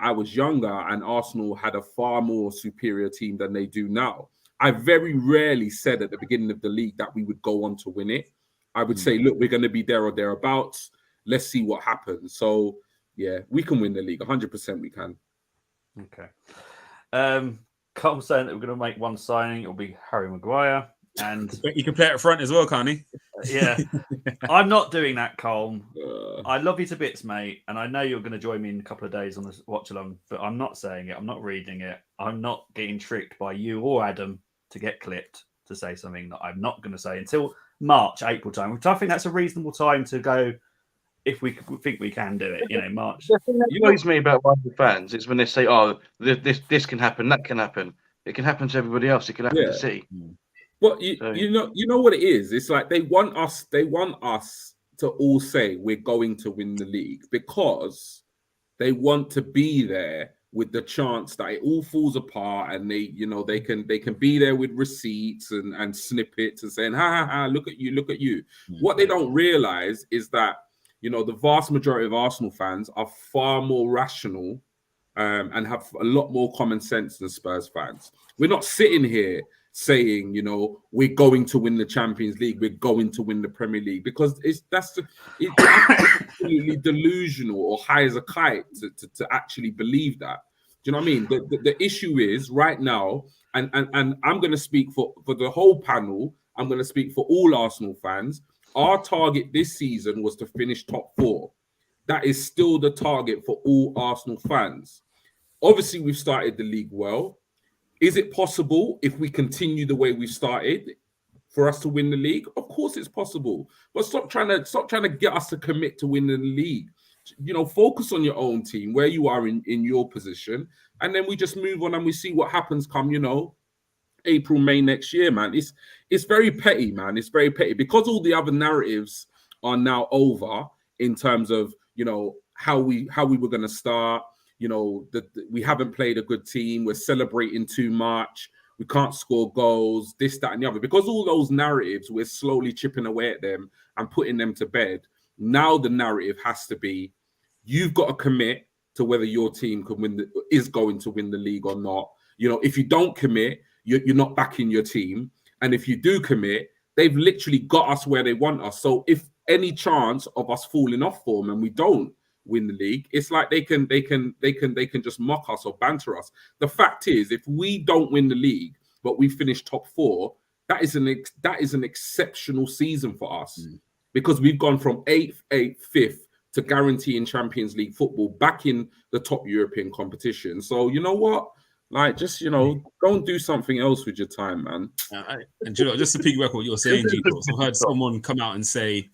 I was younger and Arsenal had a far more superior team than they do now, I very rarely said at the beginning of the league that we would go on to win it. I would say, look, we're going to be there or thereabouts. Let's see what happens. So, yeah, we can win the league. 100% we can. Okay. Carl saying that we're going to make one signing. It'll be Harry Maguire. And you can play at front as well, can't he? Yeah. I'm not doing that, Colm. I love you to bits, mate. And I know you're going to join me in a couple of days on this watch along, but I'm not saying it. I'm not reading it. I'm not getting tricked by you or Adam to get clipped to say something that I'm not going to say until March, April time, which I think that's a reasonable time to go if we think we can do it, March. The thing that annoys me about Arsenal fans is when they say, oh, this can happen, that can happen. It can happen to everybody else. It can happen to City. Well, you know what it is? It's like they want us to all say we're going to win the league because they want to be there with the chance that it all falls apart and they can be there with receipts and snippets and saying, ha, look at you. What they don't realize is that, the vast majority of Arsenal fans are far more rational and have a lot more common sense than Spurs fans. We're not sitting here saying, we're going to win the Champions League, we're going to win the Premier League, because it's absolutely delusional or high as a kite to actually believe that. Do you know what I mean? The issue is right now, and I'm going to speak for the whole panel, I'm going to speak for all Arsenal fans. Our target this season was to finish top 4. That is still the target for all Arsenal fans. Obviously, we've started the league well. Is it possible, if we continue the way we started, for us to win the league? Of course it's possible. But stop trying to get us to commit to winning the league. Focus on your own team, where you are in your position, and then we just move on and we see what happens come, April, May next year, man. It's very petty, man. It's very petty because all the other narratives are now over in terms of, how we were going to start. We haven't played a good team. We're celebrating too much. we can't score goals, this, that, and the other. Because all those narratives, we're slowly chipping away at them and putting them to bed. Now the narrative has to be, you've got to commit to whether your team is going to win the league or not. You know, if you don't commit, you're not backing your team. And if you do commit, they've literally got us where they want us. So if any chance of us falling off form and we don't win the league, it's like they can just mock us or banter us. The fact is, if we don't win the league but we finish top 4, that is an exceptional season for us, because we've gone from 8th, 5th to guaranteeing Champions League football back in the top European competition. So you know what? Like, just, you know, go and do something else with your time, man. And you know, just to piggyback what you're saying, GTalks, I've heard someone come out and say,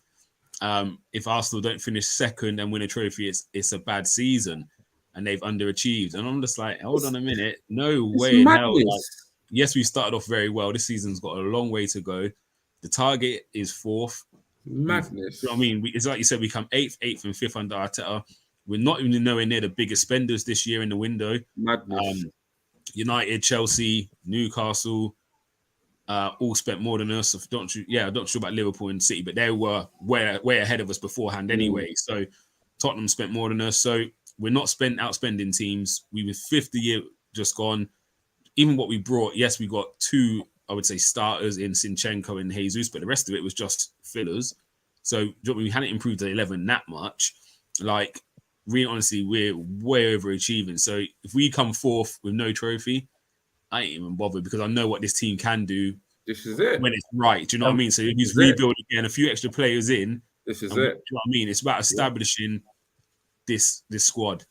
if Arsenal don't finish second and win a trophy, it's a bad season, and they've underachieved. And I'm just like, hold on a minute, no way in hell. Like, yes, we started off very well. This season's got a long way to go. The target is 4th. Madness. You know what I mean? It's like you said, we come 8th and 5th under Arteta. We're not even nowhere near the biggest spenders this year in the window. Madness. United, Chelsea, Newcastle, all spent more than us. I'm not sure about Liverpool and City, but they were way ahead of us beforehand anyway. So Tottenham spent more than us. So we're not outspending teams. We were 5th the year just gone. Even what we brought, yes, we got 2, I would say, starters in Zinchenko and Jesus, but the rest of it was just fillers. So we hadn't improved the 11 that much. Like, really, honestly, we're way overachieving. So if we come 4th with no trophy, I ain't even bothered, because I know what this team can do. This is it. When it's right. Do you know what I mean? So if he's rebuilding again, a few extra players in. This is it. You know what I mean? It's about establishing this squad.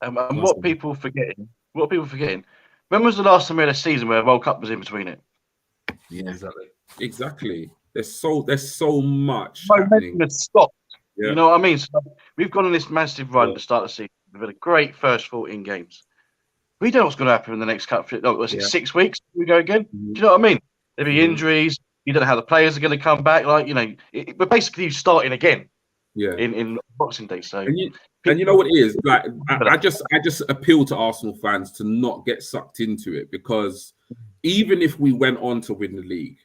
And what people forgetting? When was the last time we had a season where a World Cup was in between it? Yeah, exactly. There's so much momentum has stopped. Yeah. You know what I mean? So we've gone on this massive run to start the season. We've had a great first 14 games. We don't know what's going to happen in the next couple. 6 weeks? We go again. Do you know what I mean? There'll be injuries. You don't know how the players are going to come back. Like, you know, we're basically starting again. Yeah. In Boxing Day. So. And you know what it is? Like, I just appeal to Arsenal fans to not get sucked into it, because even if we went on to win the league,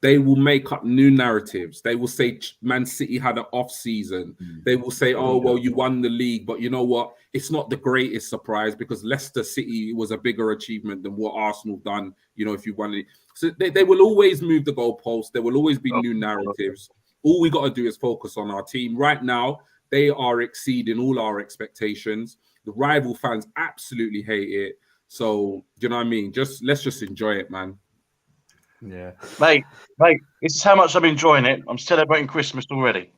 they will make up new narratives. They will say Man City had an off season. They will say, oh, well, you won the league, but you know what? It's not the greatest surprise, because Leicester City was a bigger achievement than what Arsenal done, you know, if you won it. So they will always move the goalposts. There will always be new narratives. All we got to do is focus on our team. Right now, they are exceeding all our expectations. The rival fans absolutely hate it. So, do you know what I mean? Let's just enjoy it, man. Yeah, mate, this is how much I'm enjoying it. I'm celebrating Christmas already.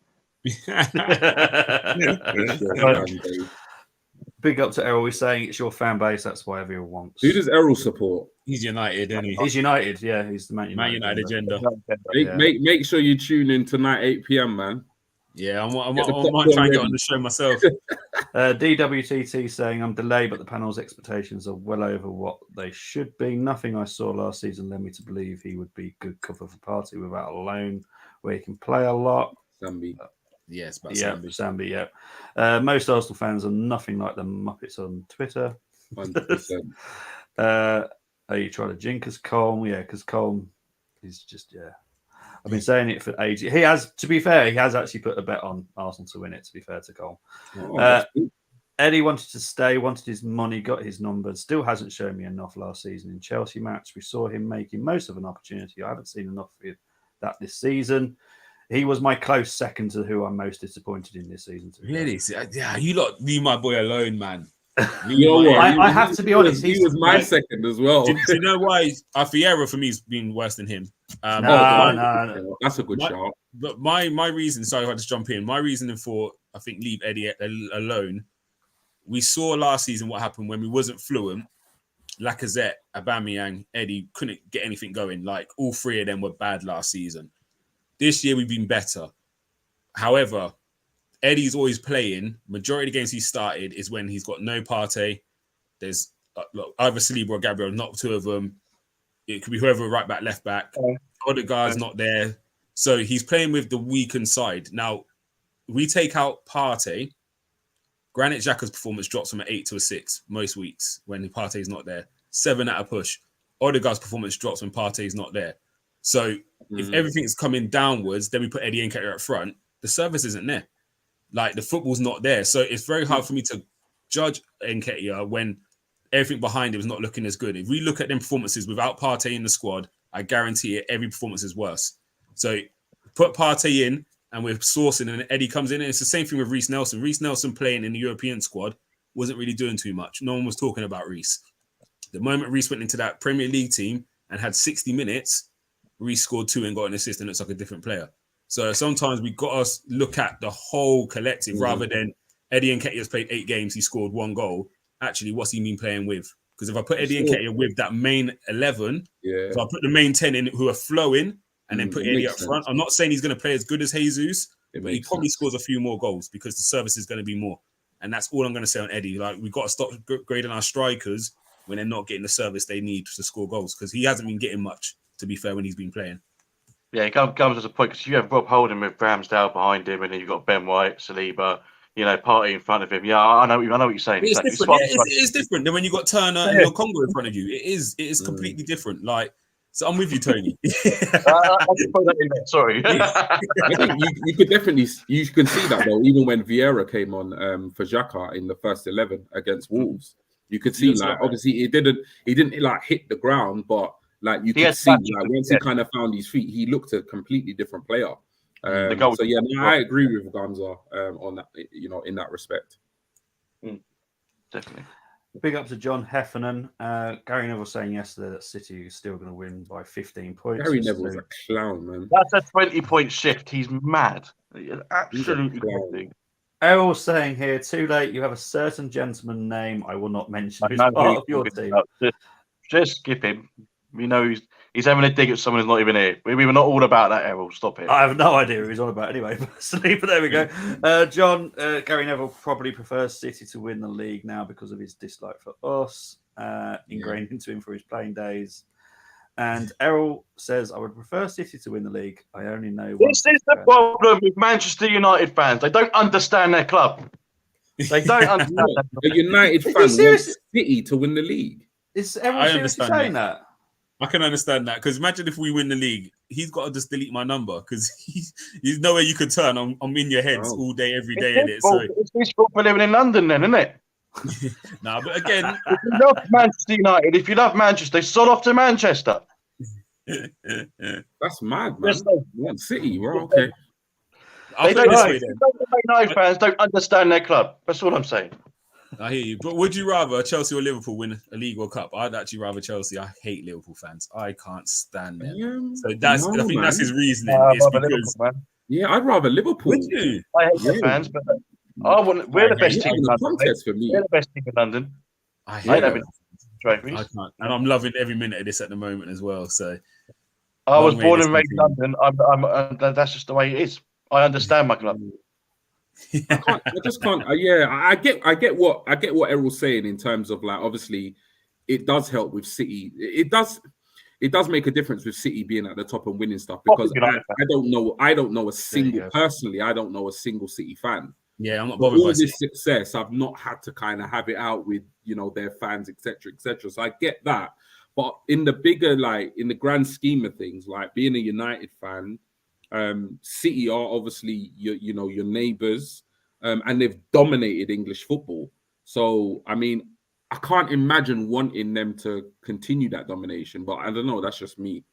Big up to Errol. He's saying it's your fan base. That's why everyone wants. Who does Errol support? He's United, isn't he? He's United. Yeah, he's the Man United agenda. Make sure you tune in tonight, 8 p.m, man. Yeah, I might try and get on the show myself. DWTT saying, I'm delayed, but the panel's expectations are well over what they should be. Nothing I saw last season led me to believe he would be good cover for Party without a loan where he can play a lot. Sambi. Yes, Sambi, yeah. Most Arsenal fans are nothing like the Muppets on Twitter. 100%. Are you trying to jinx us, Colm? Yeah, because Colm is just, I've been saying it for ages. He has, to be fair, he has actually put a bet on Arsenal to win it, to be fair to Colm. Eddie wanted to stay, wanted his money, got his numbers. Still hasn't shown me enough last season in Chelsea match. We saw him making most of an opportunity. I haven't seen enough of that this season. He was my close second to who I'm most disappointed in this season. Really? Yeah, you lot leave my boy alone, man. I have to be honest. He was my second as well. Do you know why? Fiera for me has been worse than him. No. That's a good shout. But my reason, sorry if I just jump in, my reasoning for, I think, leave Eddie alone. We saw last season what happened when we wasn't fluent. Lacazette, Aubameyang, Eddie couldn't get anything going. Like, all three of them were bad last season. This year we've been better. However, Eddie's always playing. Majority of the games he started is when he's got no Partey. There's either Saliba or Gabriel, not two of them. It could be whoever, right back, left back. Odegaard's not there. So he's playing with the weakened side. Now, we take out Partey. Granit Xhaka's performance drops from an 8 to a 6 most weeks when Partey's not there. 7 at a push. Odegaard's performance drops when Partey's not there. So if everything's coming downwards, then we put Eddie Nketiah up front. The service isn't there. Like the football's not there. So it's very hard for me to judge Nketiah when everything behind him is not looking as good. If we look at them performances without Partey in the squad, I guarantee it, every performance is worse. So put Partey in and we're sourcing and Eddie comes in. And it's the same thing with Reece Nelson. Reece Nelson playing in the European squad wasn't really doing too much. No one was talking about Reece. The moment Reece went into that Premier League team and had 60 minutes, Reece scored 2 and got an assist and looks like a different player. So sometimes we got to look at the whole collective rather than Eddie Nketiah's played 8 games, he scored 1 goal. Actually, what's he been playing with? Because if I put Eddie Nketiah with that main 11, if I put the main 10 in who are flowing and then put Eddie up front, I'm not saying he's going to play as good as Jesus, but he probably scores a few more goals because the service is going to be more. And that's all I'm going to say on Eddie. Like, we've got to stop grading our strikers when they're not getting the service they need to score goals because he hasn't been getting much, to be fair, when he's been playing. Yeah, it comes as a point because you have Rob Holding with Ramsdale behind him, and then you've got Ben White, Saliba, Partey in front of him. Yeah, I know what you're saying. It's different. It's different than when you got Turner and Congo in front of you. It is completely different. Like, so I'm with you, Tony. I just put that in there. Sorry. I think you could definitely you can see that though. Even when Vieira came on for Xhaka in the first 11 against Wolves, you could see obviously he didn't like hit the ground, but like you could see like once he kind of found his feet, he looked a completely different player. So yeah, I agree with Gumsa on that. In that respect, definitely. Big up to John Heffernan. Gary Neville saying yesterday that City is still going to win by 15 points. Gary Neville's a clown, man. That's a 20-point shift. He's mad. Absolutely crazy. Errol saying here, too late. You have a certain gentleman name I will not mention who's part of your team. Just skip him. We know he's having a dig at someone who's not even here. We were not all about that, Errol. Stop it. I have no idea who he's on about anyway, personally, but there we go. John, Gary Neville probably prefers City to win the league now because of his dislike for us, ingrained into him for his playing days. And Errol says, I would prefer City to win the league. I only know one. This is the problem with Manchester United fans. They don't understand their club. They don't understand that. The United fan wants City to win the league. Is Errol seriously saying that? I can understand that because imagine if we win the league, he's got to just delete my number because he's nowhere you can turn. I'm in your heads all day, every day. It's his fault for living in London, then, isn't it? But again, if you love Manchester United, if you love Manchester, sod off to Manchester. That's mad, man. One City, we're okay. United fans don't understand their club. That's all I'm saying. I hear you. But would you rather Chelsea or Liverpool win a league or cup? I'd actually rather Chelsea. I hate Liverpool fans. I can't stand them. So that's I think that's his reasoning. It's because I'd rather Liverpool. Would you? I hate the fans, but we're the best team in London. We're the best team in London. I hate it. Trophies. I can't. And I'm loving every minute of this at the moment as well. So I was born and raised in London. I'm that's just the way it is. I understand my club. I just can't. I get what Errol's saying in terms of like obviously it does help with City. It does make a difference with City being at the top and winning stuff because I don't know a single personally. I don't know a single City fan. Yeah, I'm not bothered all by this success. I've not had to kind of have it out with their fans, etc., etc. So I get that, but in the bigger in the grand scheme of things, like being a United fan. City are obviously your neighbours, and they've dominated English football. So I mean, I can't imagine wanting them to continue that domination. But I don't know. That's just me.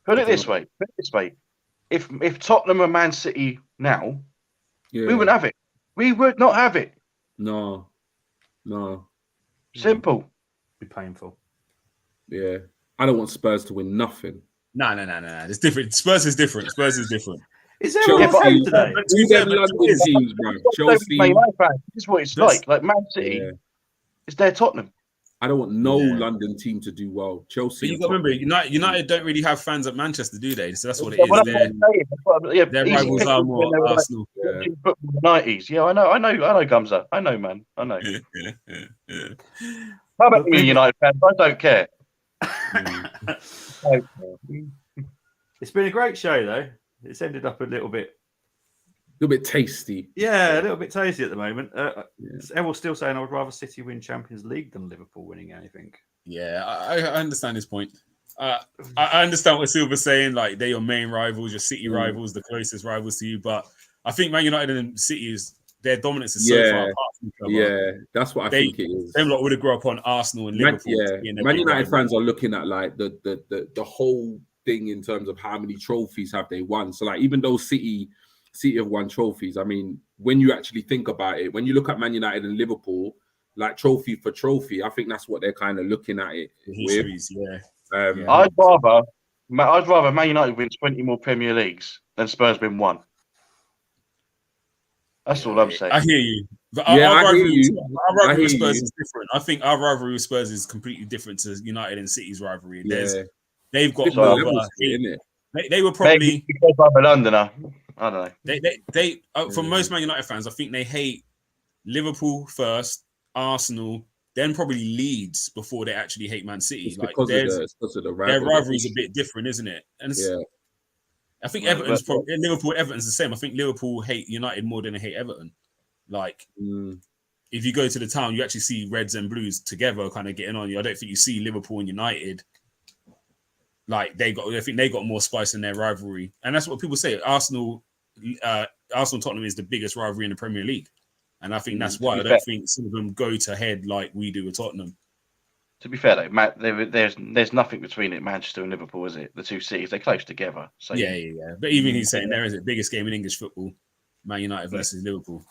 Put it this way. If Tottenham and Man City now, we wouldn't have it. We would not have it. No. Simple. Be painful. Yeah, I don't want Spurs to win nothing. No. It's different. Spurs is different. Is there a game today? London teams, bro. Chelsea. This is what it's like. Like Man City, it's their Tottenham. I don't want no London team to do well. Chelsea. But you got to remember, United don't really have fans at Manchester, do they? So that's what it is. Their rivals are more Arsenal. Football in the 90s. Yeah, I know, Gumsa. I know, man. I know. How about me, United fans? I don't care. It's been a great show, though. It's ended up a little bit tasty. Yeah, a little bit tasty at the moment. Errol's still saying I would rather City win Champions League than Liverpool winning anything. Yeah, I understand his point. I understand what Silva's saying. Like, they're your main rivals, your City rivals, the closest rivals to you. But I think Man United and City their dominance is so far apart from each other. Yeah, that's what I think it is. Them lot would have grown up on Arsenal and Liverpool. Man United fans are looking at like the whole thing in terms of how many trophies have they won. So like even though City have won trophies, I mean, when you actually think about it, when you look at Man United and Liverpool, like trophy for trophy, I think that's what they're kind of looking at it histories, with. I'd rather Man United win 20 more Premier Leagues than Spurs win one. That's all I'm saying. I hear you. But Yeah, our I hear rivalry, you. Our rivalry with Spurs is different. I think our rivalry with Spurs is completely different to United and City's rivalry. They've got more of a hate. They were probably because I'm a Londoner. I don't know. They for most Man United fans, I think they hate Liverpool first, Arsenal, then probably Leeds before they actually hate Man City. It's because of the their rivalry is a bit different, isn't it? And I think Everton's probably Everton's the same. I think Liverpool hate United more than they hate Everton. Like if you go to the town, you actually see Reds and Blues together, kind of getting on you. I don't think you see Liverpool and United. Like I think they got more spice in their rivalry, and that's what people say. Arsenal, Tottenham is the biggest rivalry in the Premier League, and I think that's why I don't think some of them go to head like we do with Tottenham. To be fair, though, Matt, there's nothing between it, Manchester and Liverpool, is it? The two cities, they're close together. So yeah. But even he's saying there is the biggest game in English football, Man United versus Liverpool.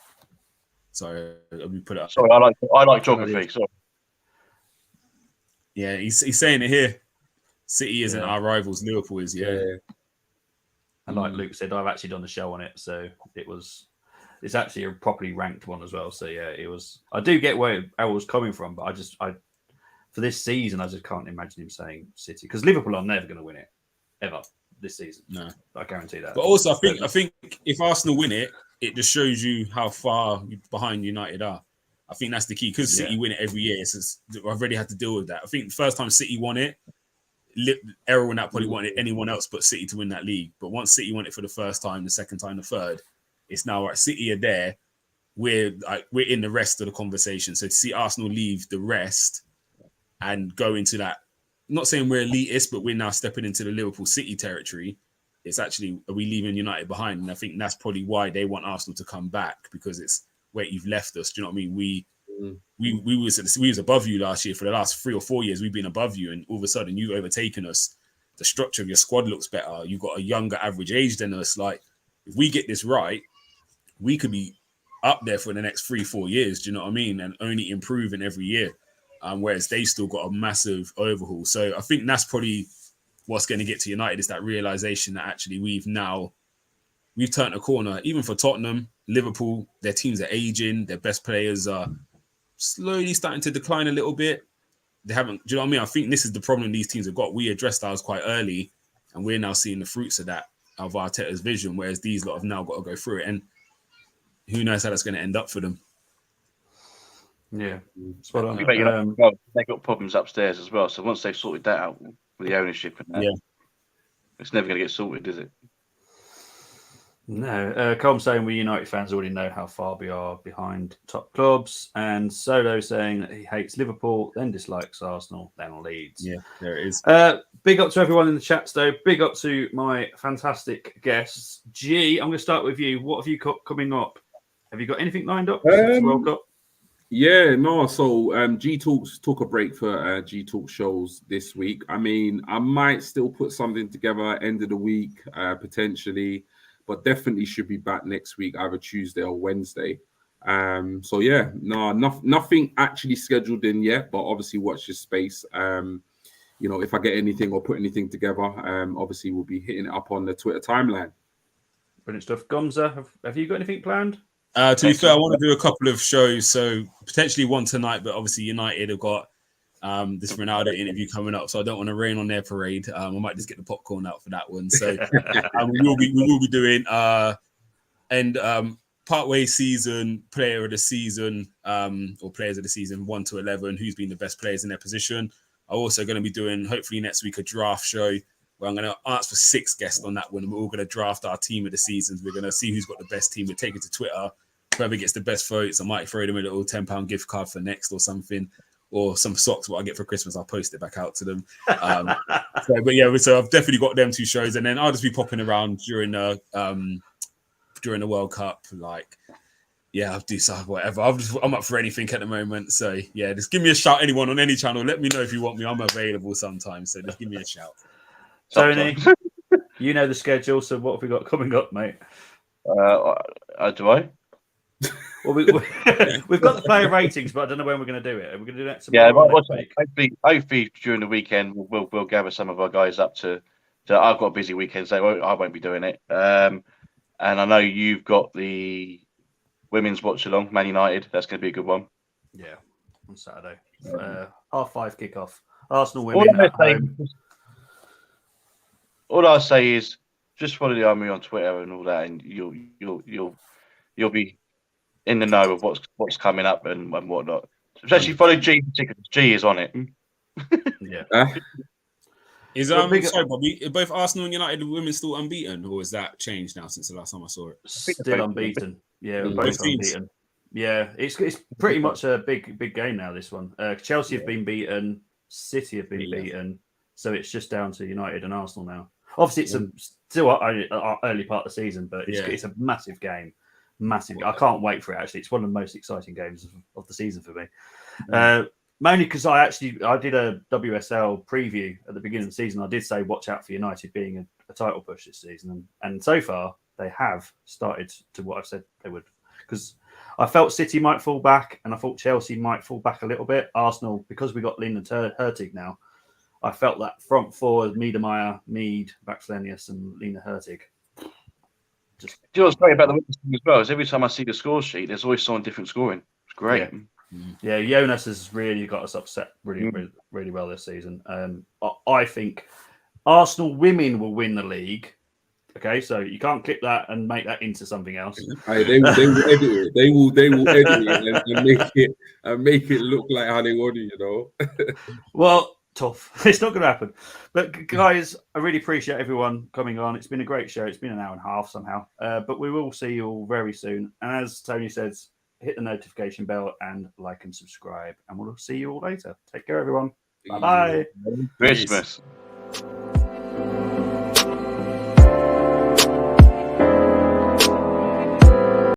So we put it up. Sorry, I like geography. Sorry. Yeah, he's saying it here. City isn't our rivals. Liverpool is. Yeah. And like Luke said, I've actually done a show on it, so it's actually a properly ranked one as well. So yeah, it was. I do get where Errol's coming from, but I for this season, I just can't imagine him saying City because Liverpool are never going to win it ever this season. No, I guarantee that. But also, I think if Arsenal win it, it just shows you how far behind United are. I think that's the key because City win it every year. So I've already had to deal with that. I think the first time City won it, Errol and that probably wanted anyone else but City to win that league. But once City won it for the first time, the second time, the third, it's now right. City are there. We're in the rest of the conversation. So to see Arsenal leave the rest and go into that, I'm not saying we're elitist, but we're now stepping into the Liverpool City territory. It's actually, are we leaving United behind? And I think that's probably why they want Arsenal to come back because it's where you've left us. Do you know what I mean? We was above you last year for the last 3 or 4 years. We've been above you, and all of a sudden you've overtaken us. The structure of your squad looks better. You've got a younger average age than us. Like if we get this right, we could be up there for the next 3-4 years. Do you know what I mean? And only improving every year. Whereas they still got a massive overhaul. So I think that's probably what's going to get to United is that realization that actually we've turned a corner. Even for Tottenham, Liverpool, their teams are aging. Their best players are slowly starting to decline a little bit. They haven't, do you know what I mean? I think this is the problem these teams have got. We addressed ours quite early, and we're now seeing the fruits of that, of Arteta's vision, whereas these lot have now got to go through it. And who knows how that's going to end up for them. Yeah, spot on. They've got problems upstairs as well. So once they've sorted that out with the ownership and that, it's never going to get sorted, is it? No. Colm saying we United fans already know how far we are behind top clubs, and Solo saying that he hates Liverpool, then dislikes Arsenal, then Leeds. Yeah, there it is. Big up to everyone in the chat, though. Big up to my fantastic guests. G, I'm going to start with you. What have you got coming up? Have you got anything lined up since the World Cup? Yeah, no. So GTalks took a break for GTalks shows this week. I mean, I might still put something together end of the week, potentially, but definitely should be back next week, either Tuesday or Wednesday. So yeah, nothing actually scheduled in yet, but obviously watch your space. If I get anything or put anything together, obviously we'll be hitting it up on the Twitter timeline. Brilliant stuff. Gumsa, have you got anything planned? To be fair, I want to do a couple of shows, so potentially one tonight, but obviously United have got this Ronaldo interview coming up, so I don't want to rain on their parade. I might just get the popcorn out for that one. So we will be doing partway season player of the season or players of the season 1 to 11, who's been the best players in their position. I'm also going to be doing hopefully next week a draft show where I'm going to ask for 6 guests on that one, and we're all going to draft our team of the seasons. We're going to see who's got the best team. We'll take it to Twitter. Whoever gets the best votes, I might throw them a little £10 gift card for next or something. or some socks what I get for Christmas. I'll post it back out to them. So I've definitely got them 2 shows, and then I'll just be popping around during the World Cup. Like, yeah, I'll do stuff, whatever. I'm up for anything at the moment. So yeah, just give me a shout. Anyone on any channel, let me know if you want me. I'm available sometimes. So just give me a shout. Tony, you know the schedule. So what have we got coming up, mate? Do I? Well, we've got the player ratings, but I don't know when we're going to do it. Are we going to do that Yeah, tomorrow or next week? hopefully during the weekend we'll gather some of our guys up to. I've got a busy weekend, so I won't be doing it. And I know you've got the women's watch along, Man United. That's going to be a good one. Yeah, on Saturday, 5:30 kickoff. Arsenal women at home. All I say is just follow the Armoury on Twitter and all that, and you'll be in the know of what's coming up and whatnot. Especially follow G, because G is on it. Yeah. Is sorry, Bobby, are both Arsenal and United women still unbeaten, or is that changed now since the last time I saw it? Still unbeaten. Yeah, both unbeaten. Yeah, it's pretty much a big game now. This one, Chelsea have been beaten, City have been beaten, so it's just down to United and Arsenal now. Obviously, it's still early part of the season, but it's a massive game. Massive. I can't wait for it. Actually, it's one of the most exciting games of the season for me. Mainly because I did a WSL preview at the beginning of the season. I did say watch out for United being a title push this season, and so far they have started to what I've said they would. Because I felt City might fall back, and I thought Chelsea might fall back a little bit. Arsenal, because we got Lina Hurtig now, I felt that front four: Miedemeier, Mead, Baxlenius, and Lina Hurtig. Do you know what's great about the women's team as well? Is every time I see the score sheet, there's always someone different scoring. It's great. Yeah, Jonas has really got us upset really well this season. I think Arsenal women will win the league. Okay, so you can't clip that and make that into something else. They will edit it. They will edit it and make it look like how they want it. Well, tough. It's not going to happen. But guys, I really appreciate everyone coming on. It's been a great show. It's been an hour and a half somehow. But we will see you all very soon. And as Tony says, hit the notification bell and like and subscribe. And we'll see you all later. Take care, everyone. Bye-bye. Christmas. Peace.